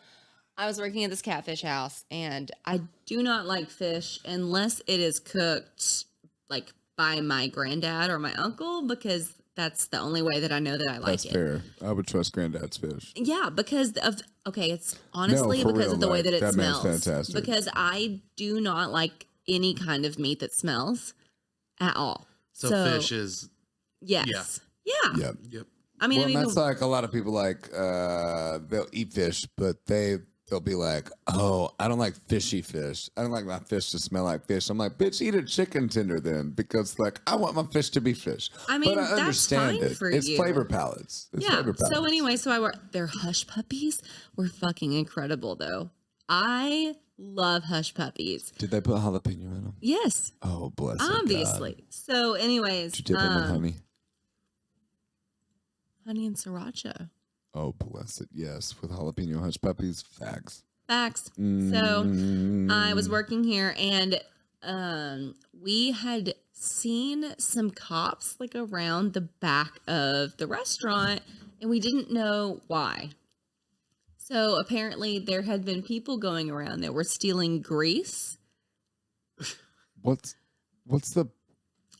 I was working at this catfish house and I do not like fish unless it is cooked like by my granddad or my uncle because that's the only way that I know that I like That's it. fair. I would trust Granddad's fish. Yeah, because of it's honestly for because real, of the way like, that it that man's smells. fantastic. Because I do not like any kind of meat that smells at all. So fish is Yes. Yeah. Yep. yep. I mean, Well, I and mean, that's like a lot of people like they'll eat fish, but they'll be like, "Oh, I don't like fishy fish. I don't like my fish to smell like fish." I'm like, "Bitch, eat a chicken tender then," because like I want my fish to be fish. I mean, but I that's understand fine it. for It's you. flavor palettes. It's yeah. flavor palettes. So anyway, so I work. Their hush puppies were fucking incredible, though. I love hush puppies. Did they put jalapeno in them? Yes, Oh, bless. obviously. So, anyways, Did you dip them in honey? honey and siracha. Oh, bless it. Yes, with jalapeno hush puppies. Facts. Facts. So Mm. I was working here and we had seen some cops like around the back of the restaurant and we didn't know why. So apparently there had been people going around that were stealing grease. What's the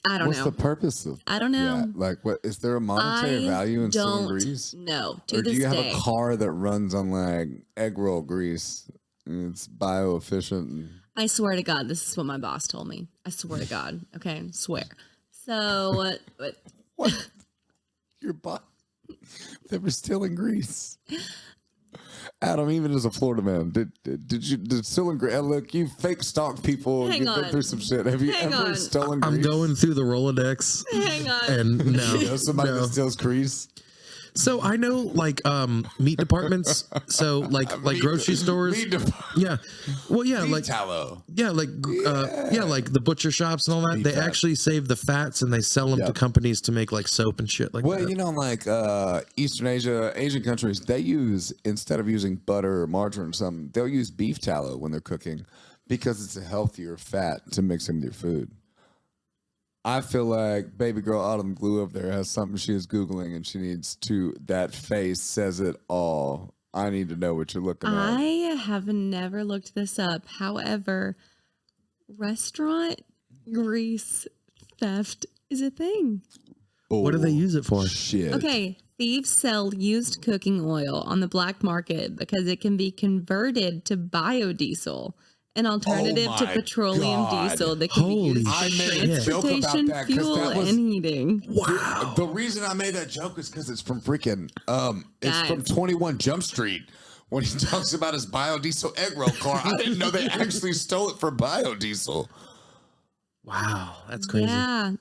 I don't what's know. the purpose of? I don't know. Yeah, like what is there a monetary I value in stealing don't grease? know. To Or do this you have day. a car that runs on like egg roll grease? And it's bio-efficient. And I swear to God, this is what my boss told me. I swear to God. Okay, swear. So, but what? Your butt? They were stealing grease. Adam, even as a Florida man, did stealing grease? Look, you fake stalk people. Hang You've been on. through some shit. Have you Hang ever on. stolen I'm grease? going through the Rolodex hang on. and no. You know somebody no. that steals grease? So I know like meat departments. So like grocery stores. Meat department. Yeah. Well, yeah, Beef like tallow. yeah, like like the butcher shops and all that. Beef They fat. actually save the fats and they sell them to companies to make like soap and shit like Well, that. you know, like Eastern Asia, Asian countries, they use, instead of using butter or margarine or something, they'll use beef tallow when they're cooking because it's a healthier fat to mix in with your food. I feel like baby girl Autumn Glue up there has something she is Googling and she needs to, that face says it all. I need to know what you're looking at. I have never looked this up. However, restaurant grease theft is a thing. What do they use it for? Shit. Okay, thieves sell used cooking oil on the black market because it can be converted to biodiesel, an alternative to my petroleum God. diesel that can Holy be used I for made a joke about transportation, that 'cause fuel, that was- and heating. Wow. The reason I made that joke is because it's from freaking it's Guys. from 21 Jump Street when he talks about his biodiesel egg roll car. I didn't know they actually stole it for biodiesel. Wow, that's crazy. Yeah,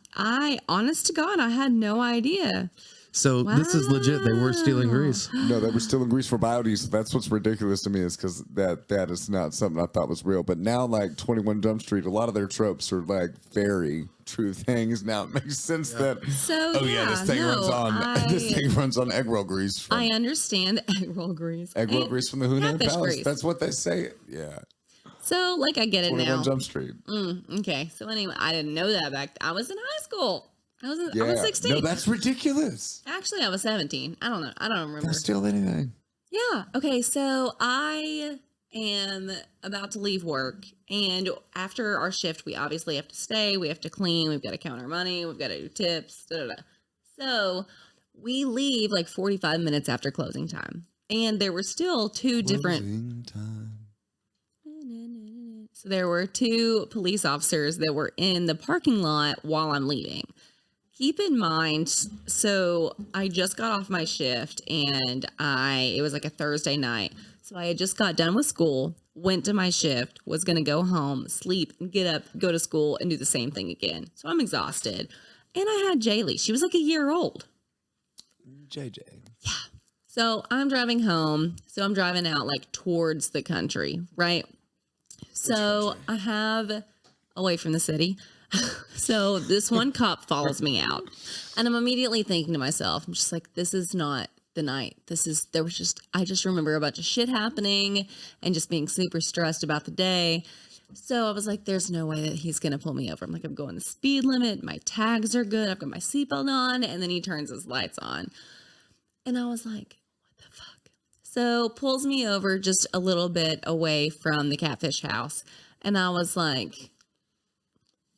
honest to God, I had no idea. So this is legit. They were stealing grease. No, they were stealing grease for biodiesel. That's what's ridiculous to me is because that is not something I thought was real. But now, like 21 Jump Street, a lot of their tropes are like very true things. Now it makes sense that So this thing runs on this thing runs on egg roll grease. From, I understand egg roll grease. egg roll and grease from the Hunan catfish Palace. grease. That's what they say. Yeah, So, like, I get it 21 now. Jump Street. Okay, so anyway, I didn't know that back. I was in high school. I was Yeah, 16. no, that's ridiculous. Actually, I was 17. I don't know. I don't remember. Don't steal anything. Yeah. Okay. So I am about to leave work, and after our shift, we obviously have to stay. We have to clean. We've got to count our money. We've got to do tips. Da, da, da. So we leave like 45 minutes after closing time, and there were still two different. So there were two police officers that were in the parking lot while I'm leaving. Keep in mind, so I just got off my shift and it was like a Thursday night. So I had just got done with school, went to my shift, was going to go home, sleep, and get up, go to school, and do the same thing again. So I'm exhausted. And I had Jaylee. She was like a year old. JJ. So I'm driving home. So I'm driving out like towards the country, right? So I have away from the city. So this one cop follows me out, and I'm immediately thinking to myself, I'm just like, this is not the night. I just remember a bunch of shit happening and just being super stressed about the day. So I was like, there's no way that he's going to pull me over. I'm like, I'm going the speed limit. My tags are good. I've got my seatbelt on. And then he turns his lights on. And I was like, what the fuck? So pulls me over just a little bit away from the Catfish House. And I was like,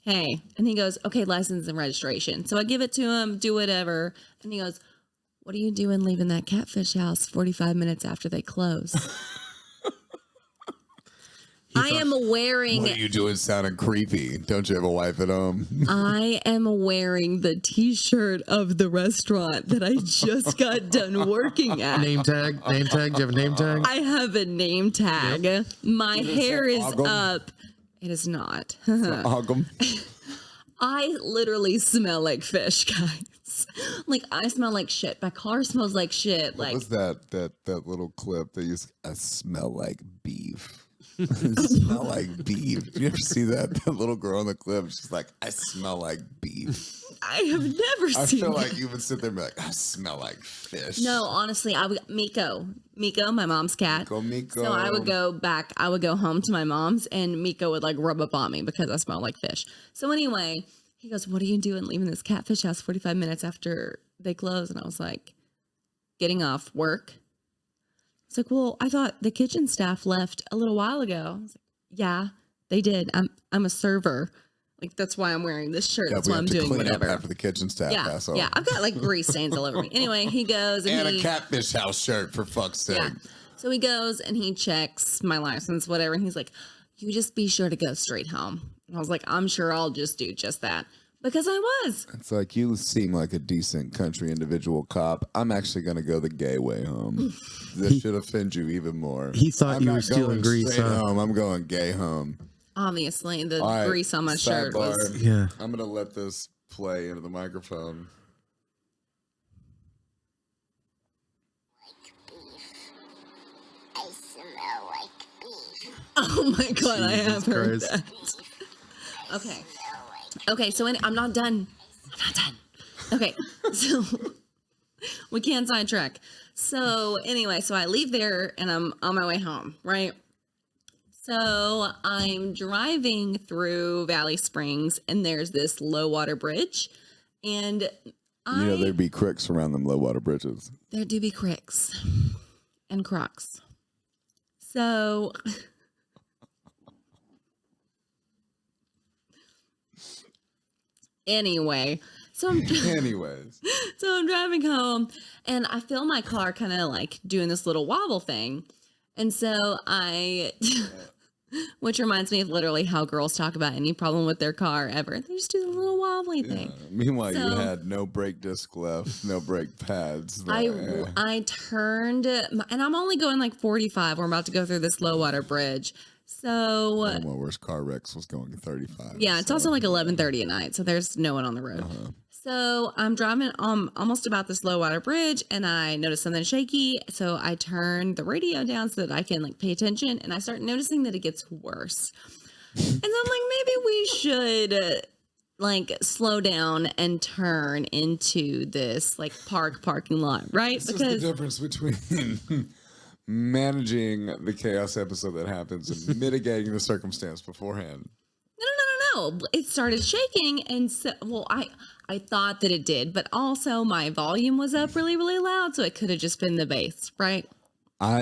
hey. And he goes, okay, license and registration. So I give it to him, do whatever. And he goes, what are you doing leaving that Catfish House 45 minutes after they close? I am wearing. What are you doing sounding creepy? Don't you have a wife at home? I am wearing the T-shirt of the restaurant that I just got done working at. Name tag. Do you have a name tag? I have a name tag. My hair is Ogum? up. It is not. Ogum. I literally smell like fish, guys. Like I smell like shit. My car smells like shit. What Like was that little clip that you I smell like beef? I smell like beef. Did you ever see that? That little girl in the clip, she's like, I smell like beef. I have never I seen. feel that. like you would sit there and be like, I smell like fish. No, honestly, I would Miko, my mom's cat. Miko. So I would go back. I would go home to my mom's, and Miko would like rub up on me because I smell like fish. So anyway, he goes, "What are you doing leaving this Catfish House 45 minutes after they close?" And I was like, "Getting off work." It's like, well, I thought the kitchen staff left a little while ago. I was like, yeah, they did. I'm a server. Like that's why I'm wearing this shirt. Yeah, That's we why have I'm to doing clean whatever. up after the kitchen staff. Yeah, asshole. yeah. I've got like grease stains all over me. Anyway, he goes And he, a Catfish House shirt, for fuck's sake. yeah. So he goes and he checks my license, whatever. And he's like, you just be sure to go straight home. And I was like, I'm sure I'll just do just that. Because I was. It's like, you seem like a decent country individual cop. I'm actually going to go the gay way home. This should offend you even more. He thought I'm you not were stealing going grease, straight huh? home. I'm going gay home. Obviously, the All right, grease on my shirt was. sidebar. Yeah. I'm going to let this play into the microphone. Oh my God, I have heard Christ. that. Okay, so I'm not done. Okay, so we can't sidetrack. So anyway, so I leave there and I'm on my way home, right? So I'm driving through Valley Springs and there's this low water bridge. And There'd be cricks around them low water bridges. there do be cricks and crocs. So anyway, Anyways, so I'm driving home and I feel my car kind of like doing this little wobble thing. And so which reminds me of literally how girls talk about any problem with their car ever. They just do the little wobbly thing. meanwhile, you So- had no brake disc left, no brake pads. I turned and I'm only going like 45. We're about to go through this low water bridge. So One of my worst car wrecks was going 35. yeah, it's also like 11:30 at night, so there's no one on the road. So I'm driving almost about this low water bridge, and I notice something shaky. So I turn the radio down so that I can like pay attention, and I start noticing that it gets worse. And I'm like, maybe we should like slow down and turn into this like parking lot, right? This is the difference between managing the chaos episode that happens and mitigating the circumstance beforehand. No. It started shaking, and so I thought that it did, but also my volume was up really, really loud, so it could have just been the bass, right? All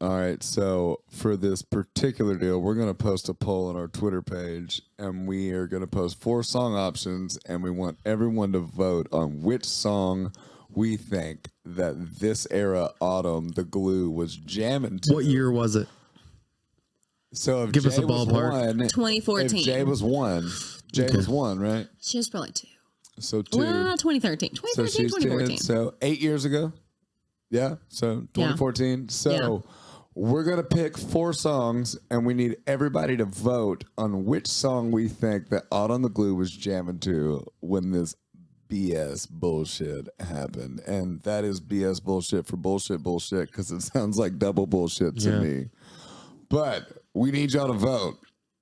right, so for this particular deal, we're going to post a poll on our Twitter page, and we are going to post 4 song options, and we want everyone to vote on which song we think that this era Autumn the Glue was jamming to. What year was it? So if Give us Jay a was ballpark. one, 2014. if Jay was one, Jay was one, right? She was probably 2. So 2. Well, 2013. So 2013, she's 2014. 10, so 8 years ago. Yeah. So 2014. So Yeah. we're going to pick 4 songs and we need everybody to vote on which song we think that Autumn the Glue was jamming to when this BS bullshit happened. And that is BS bullshit for bullshit because it sounds like double bullshit to Yeah. me. But we need y'all to vote.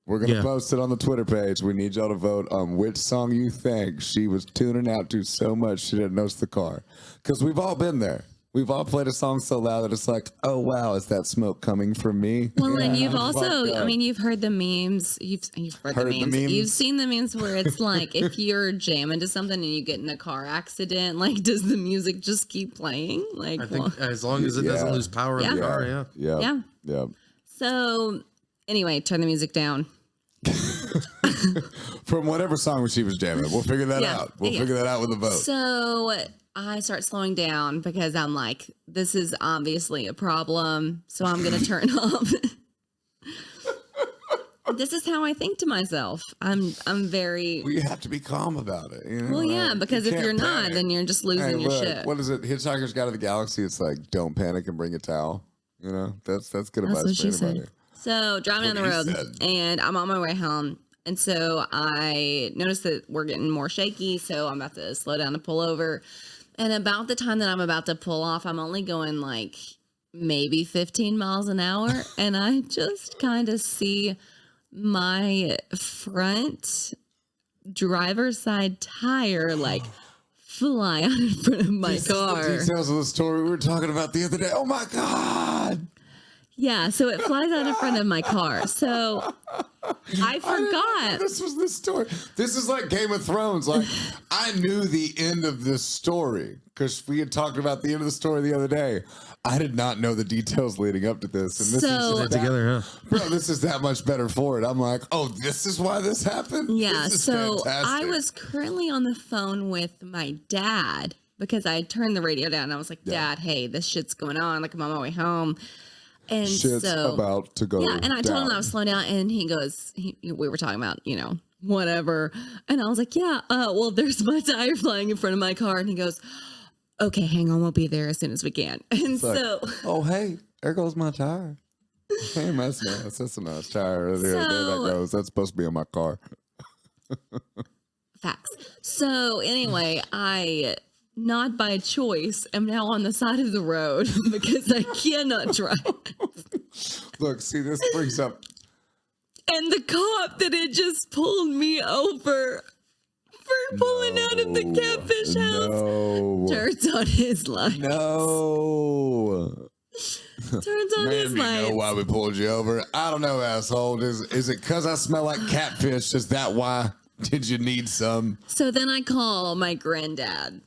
We're going to Yeah. post it on the Twitter page. We need y'all to vote on which song you think she was tuning out to so much she didn't notice the car. Because we've all been there. We've all played a song so loud that it's like, oh, wow, is that smoke coming from me? Well, and Yeah, you've I'm also, fucked I up. mean, you've heard the memes. You've heard the memes. You've seen the memes where it's like if you're jamming to something and you get in a car accident, like does the music just keep playing? Like, I think as long as it doesn't Yeah. lose power in the Yeah. car, yeah. Yeah. Yeah. Yeah. So anyway, turn the music down. From whatever song she was jamming. We'll figure that Yeah. out. We'll Yeah. figure that out with the vote. So I start slowing down because I'm like, this is obviously a problem. So I'm going to turn off. This is how I think to myself. I'm very Well, you have to be calm about it. You know? well, yeah, Like, because you if can't you're not, panic. then you're just losing Hey, your look, shit. what is it? Hitchhiker's Guide to the Galaxy. It's like, don't panic and bring a towel. You know, that's good advice That's what for she anybody. said. So driving down the What he road, said. and I'm on my way home, and so I noticed that we're getting more shaky. So I'm about to slow down to pull over, and about the time that I'm about to pull off, I'm only going like maybe 15 miles an hour, and I just kind of see my front driver's side tire like fly out in front of my car. Details of the story we were talking about the other day. Oh my God. Yeah, so it flies out in front of my car. So I forgot. This was the story. This is like Game of Thrones. Like, I knew the end of this story because we had talked about the end of the story the other day. I did not know the details leading up to this. And this So- is Put just it together, huh? bro, this is that much better for it. I'm like, oh, this is why this happened? Yeah, This is so fantastic. I was currently on the phone with my dad because I turned the radio down and I was like, Dad, hey, this shit's going on. Like, I'm on my way home. And Shit's so, about to go yeah, and I told him down. I was slowing down, and he goes, we were talking about, whatever. And I was like, yeah, well, there's my tire flying in front of my car. And he goes, okay, hang on, we'll be there as soon as we can. And Like, so, oh, hey, there goes my tire. Hey, that's nice. That's a nice tire. There that goes. That's supposed to be in my car. facts. So anyway, I, not by choice, am now on the side of the road because I cannot drive. Look, see, this brings up. And the cop that had just pulled me over for pulling out of the catfish house No. turns on his light. No. Turns on Man, his you know light. why we pulled you over? I don't know, asshole. Is it because I smell like catfish? Is that why? Did you need some? So then I call my granddad,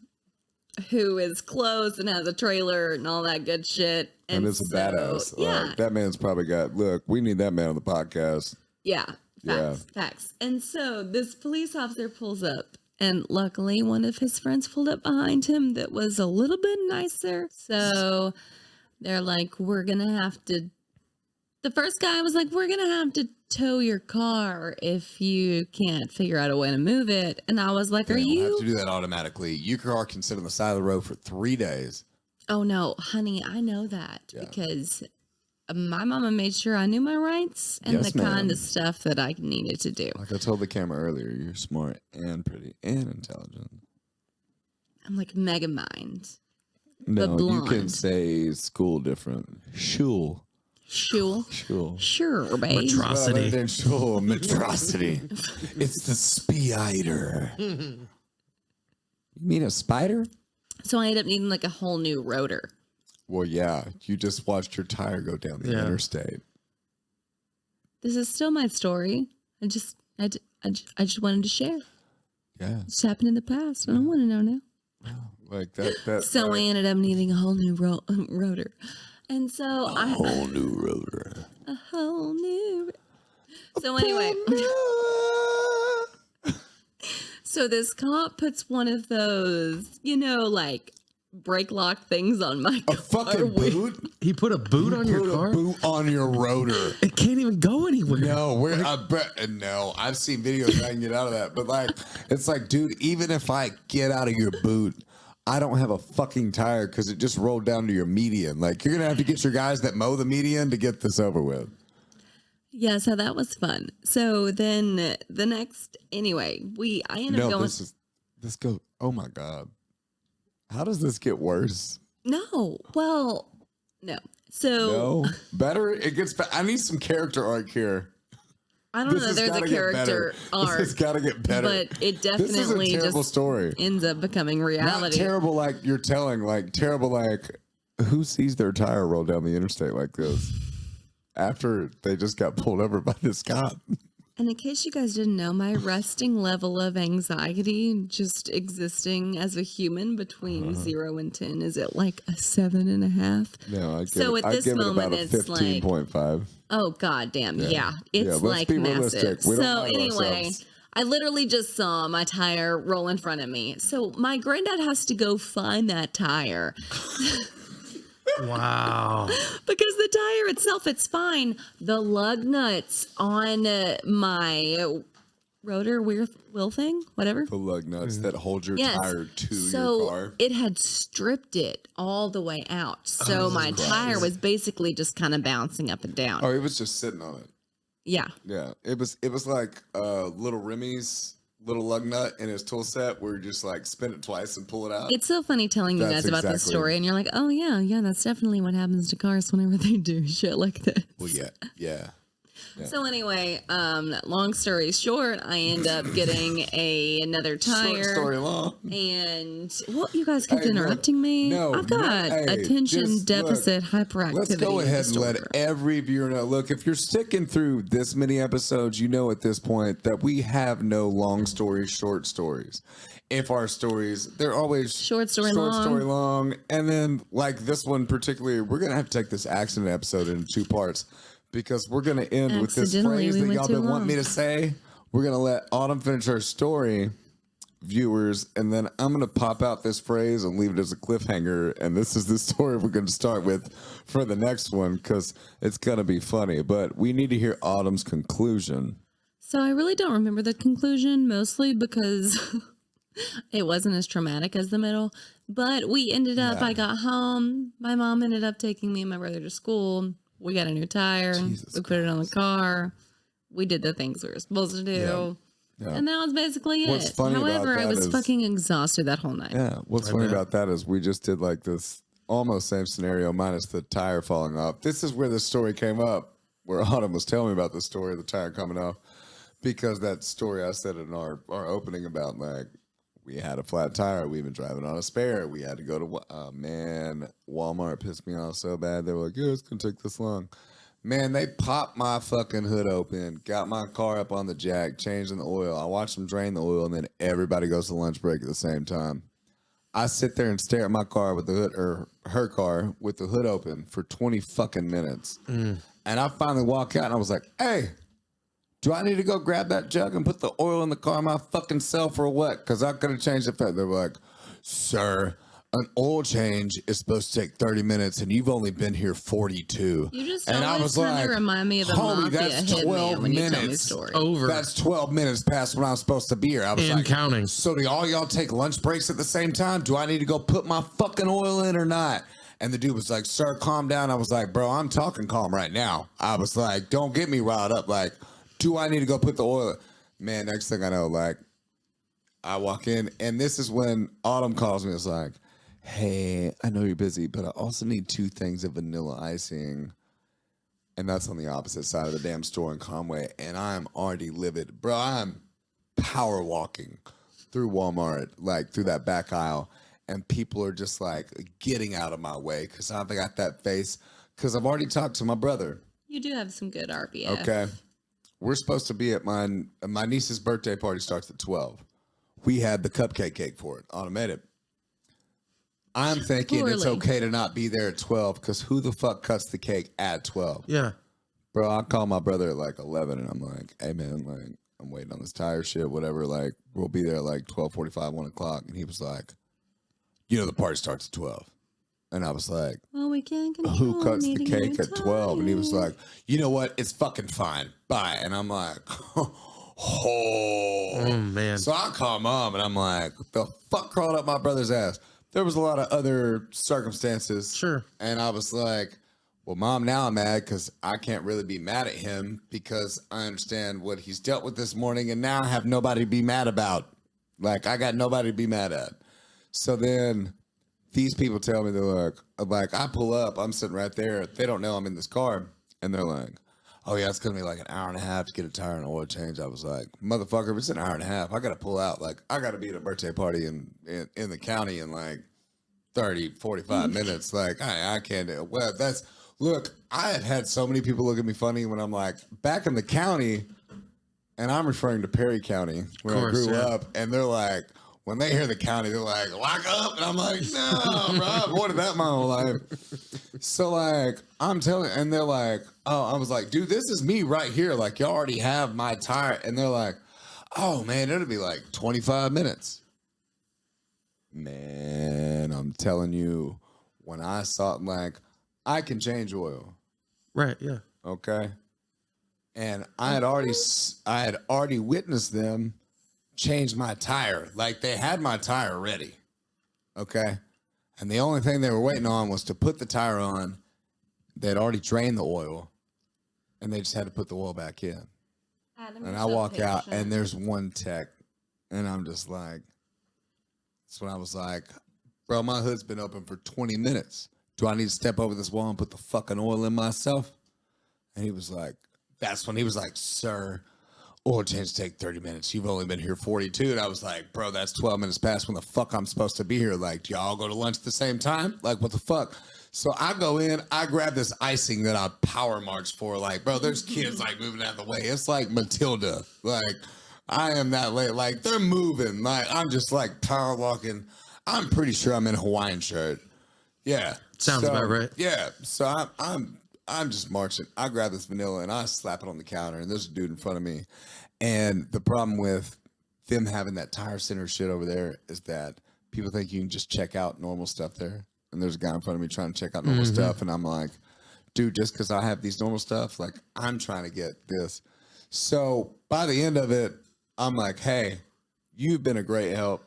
who is close and has a trailer and all that good shit. And it's a so, badass. Yeah. Like, that man's probably got, look, we need that man on the podcast. Yeah. Yeah. Facts. And so this police officer pulls up, and luckily one of his friends pulled up behind him that was a little bit nicer. So they're like, we're going to have to. The first guy was like, we're going to have to tow your car if you can't figure out a way to move it. And I was like, They are don't you? have to do that automatically. Your car can sit on the side of the road for 3 days. Oh, no, honey, I know that because my mama made sure I knew my rights and Yes, the kind ma'am. of stuff that I needed to do. Like I told the camera earlier, you're smart and pretty and intelligent. I'm like mega mind. No, you can blonde. say school different. Shul. Shul. Shul. Sure, babe. Atrocity. Shul. Metrocity. It's the spider. You mean a spider? So I ended up needing like a whole new rotor. Well, yeah. You just watched your tire go down the Yeah. interstate. This is still my story. I just wanted to share. Yeah. It's happened in the past. I don't want to know now. Like that. So I ended up needing a whole new rotor. And so whole new rotor. a whole new. So anyway, so this cop puts one of those, like brake lock things on my A car. fucking boot? He put a boot on your Put car. a boot on your rotor. It can't even go anywhere. No, no. I've seen videos I can get out of that, but like, it's like, dude, even if I get out of your boot, I don't have a fucking tire because it just rolled down to your median. Like, you're gonna have to get your guys that mow the median to get this over with. Yeah, so that was fun. So then the next, anyway, I ended up No, going. this goes. Oh my god, how does this get worse? No, well, no. So No, better. It gets. I need some character arc here. I don't This know. has There's a gotta get character better. This arc, has got to get better. but it This is a definitely terrible just story. ends up becoming Not reality. terrible like you're telling, like terrible like who sees their tire roll down the interstate like this after they just got pulled over by this cop. And in case you guys didn't know, my resting level of anxiety, just existing as a human between 0 and 10, is at like a 7.5. No, I give So it, at I this give moment, it about a it's like- 15.5. Oh god damn, yeah. It's Yeah, let's like be massive. realistic. We don't So lie to anyway, ourselves. I literally just saw my tire roll in front of me. So my granddad has to go find that tire Wow. because the tire itself, it's fine. The lug nuts on my rotor wheel thing, whatever. The lug nuts that hold your Yes. tire to So your car. it had stripped it all the way out. So my tire was basically just kind of bouncing up and down. Oh, he was just sitting on it. Yeah. Yeah, it was like little Remy's little lug nut in his tool set where you just like spin it twice and pull it out. It's so funny telling you That's guys about this exactly- story, and you're like, oh, yeah, that's definitely what happens to cars whenever they do shit like that. Well, yeah. So anyway, long story short, I end up getting another tire. Short story long. And well, you guys keep Hey, look, interrupting me. no, I've got hey, attention just deficit hyperactivity. Let's go ahead and let disorder. every viewer know. Look, if you're sticking through this many episodes, you know at this point that we have no long stories, short stories. If our stories, they're always Short story long. And then, like this one particularly, we're going to have to take this accident episode into 2 parts because we're going to end with this Accidentally, phrase we that went y'all too been wanting long. me to say. We're going to let Autumn finish her story, viewers, and then I'm going to pop out this phrase and leave it as a cliffhanger. And this is the story we're going to start with for the next one because it's going to be funny. But we need to hear Autumn's conclusion. So I really don't remember the conclusion, mostly because it wasn't as traumatic as the middle. But we ended up, I got home. My mom ended up taking me and my brother to school. We got a new tire. Jesus We put it on the car. We did the things we were supposed to do. Yeah. And that was basically What's it. funny about However, I that was is- fucking exhausted that whole night. Yeah. What's funny about that is we just did like this almost same scenario, minus the tire falling off. This is where the story came up, where Autumn was telling me about the story of the tire coming off, because that story I said in our opening about, like, we had a flat tire, we've been driving on a spare, we had to go to, Walmart pissed me off so bad. They were like, yeah, it's going to take this long. Man, they popped my fucking hood open, got my car up on the jack, changing the oil. I watched them drain the oil, and then everybody goes to lunch break at the same time. I sit there and stare at my car with the hood, or her car with the hood open for 20 fucking minutes. And I finally walk out and I was like, hey, do I need to go grab that jug and put the oil in the car my fucking self or what? Because I could have changed the fat. They were like, sir, an oil change is supposed to take 30 minutes and you've only been here 42. You just and always kind of remind me of a homie, mafia that's 12 hitman when you tell me minutes stories. Over. That's 12 minutes past when I'm supposed to be here. I was And like, counting. so do all y'all take lunch breaks at the same time? Do I need to go put my fucking oil in or not? And the dude was like, sir, calm down. I was like, bro, I'm talking calm right now. I was like, don't get me riled up. Like, do I need to go put the oil? Man, next thing I know, like, I walk in, and this is when Autumn calls me. It's like, hey, I know you're busy, but I also need 2 things of vanilla icing. And that's on the opposite side of the damn store in Conway. And I'm already livid. Bro, I'm power walking through Walmart, like through that back aisle. And people are just like getting out of my way because I've got that face. Because I've already talked to my brother. You do have some good RPF. Okay. We're supposed to be at my niece's birthday party starts at 12. We had the cupcake cake for it. Automated. I'm thinking it's Poorly. okay to not be there at 12 because who the fuck cuts the cake at 12? Yeah. Bro, I call my brother at like 11 and I'm like, hey man, like I'm waiting on this tire shit, whatever. Like we'll be there at like 12:45, 1 o'clock. And he was like, you know, the party starts at 12. And I was like, Well, we can't control who cuts the needing cake new at 12? And he was tires. like, you know what? It's fucking fine. Bye. And I'm like, Oh man. So I call mom and I'm like, the fuck crawled up my brother's ass? There was a lot of other circumstances. Sure. And I was like, well, mom, now I'm mad because I can't really be mad at him because I understand what he's dealt with this morning. And now I have nobody to be mad about. Like, I got nobody to be mad at. So then these people tell me, they're like, I pull up, I'm sitting right there. They don't know I'm in this car. And they're like, oh yeah, it's going to be like an hour and a half to get a tire and oil change. I was like, motherfucker, if it's an hour and a half, I got to pull out. Like, I got to be at a birthday party in the county in like 30, 45 minutes. Like, I can't do it. Well, look, I have had so many people look at me funny when I'm like, back in the county, and I'm referring to Perry County, where I grew up, and they're like, when they hear the county, they're like, lock up. And I'm like, no, bro, I've avoided that my whole life. So, like, I'm telling, and they're like, oh, I was like, dude, this is me right here. Like, y'all already have my tire. And they're like, oh, man, it'll be like 25 minutes. Man, I'm telling you, when I saw, like, I can change oil. Right. Yeah. Okay. And I had already witnessed them change my tire. Like they had my tire ready. Okay. And the only thing they were waiting on was to put the tire on. They'd already drained the oil and they just had to put the oil back in. And I walk out and there's one tech and I'm just like, that's when I was like, bro, my hood's been open for 20 minutes. Do I need to step over this wall and put the fucking oil in myself? And he was like, that's when he was like, sir, oil change take 30 minutes. You've only been here 42. And I was like, bro, that's 12 minutes past when the fuck I'm supposed to be here. Like, do y'all go to lunch at the same time? Like, what the fuck? So I go in, I grab this icing that I power march for. Like, bro, there's kids like moving out of the way. It's like Matilda. Like, I am that late. Like, they're moving. Like, I'm just like power walking. I'm pretty sure I'm in a Hawaiian shirt. Yeah. Sounds about right. Yeah. So I'm just marching. I grab this vanilla and I slap it on the counter, and there's a dude in front of me. And the problem with them having that tire center shit over there is that people think you can just check out normal stuff there. And there's a guy in front of me trying to check out normal stuff. And I'm like, dude, just because I have these normal stuff, like I'm trying to get this. So by the end of it, I'm like, hey, you've been a great help.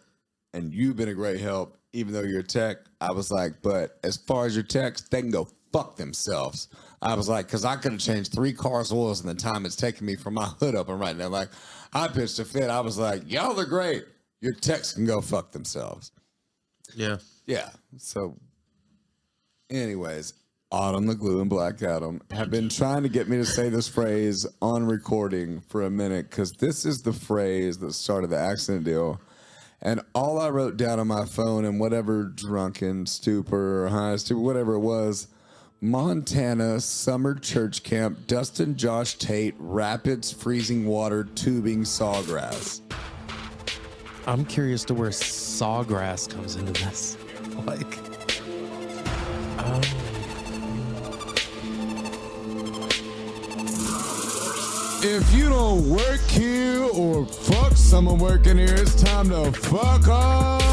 And you've been a great help, even though you're a tech. I was like, but as far as your techs, they can go fuck themselves. I was like, because I could have changed 3 cars' oils in the time it's taking me from my hood up and right now. Like, I pitched a fit. I was like, y'all are great. Your techs can go fuck themselves. Yeah. Yeah. So Anyways, Autumn the Glue and Black Adam have been trying to get me to say this phrase on recording for a minute because this is the phrase that started the accident deal. And all I wrote down on my phone in whatever drunken stupor or high stupor, whatever it was, Montana summer church camp, Dustin Josh Tate, rapids, freezing water, tubing, sawgrass. I'm curious to where sawgrass comes into this. Like, If you don't work here or fuck someone working here, it's time to fuck off.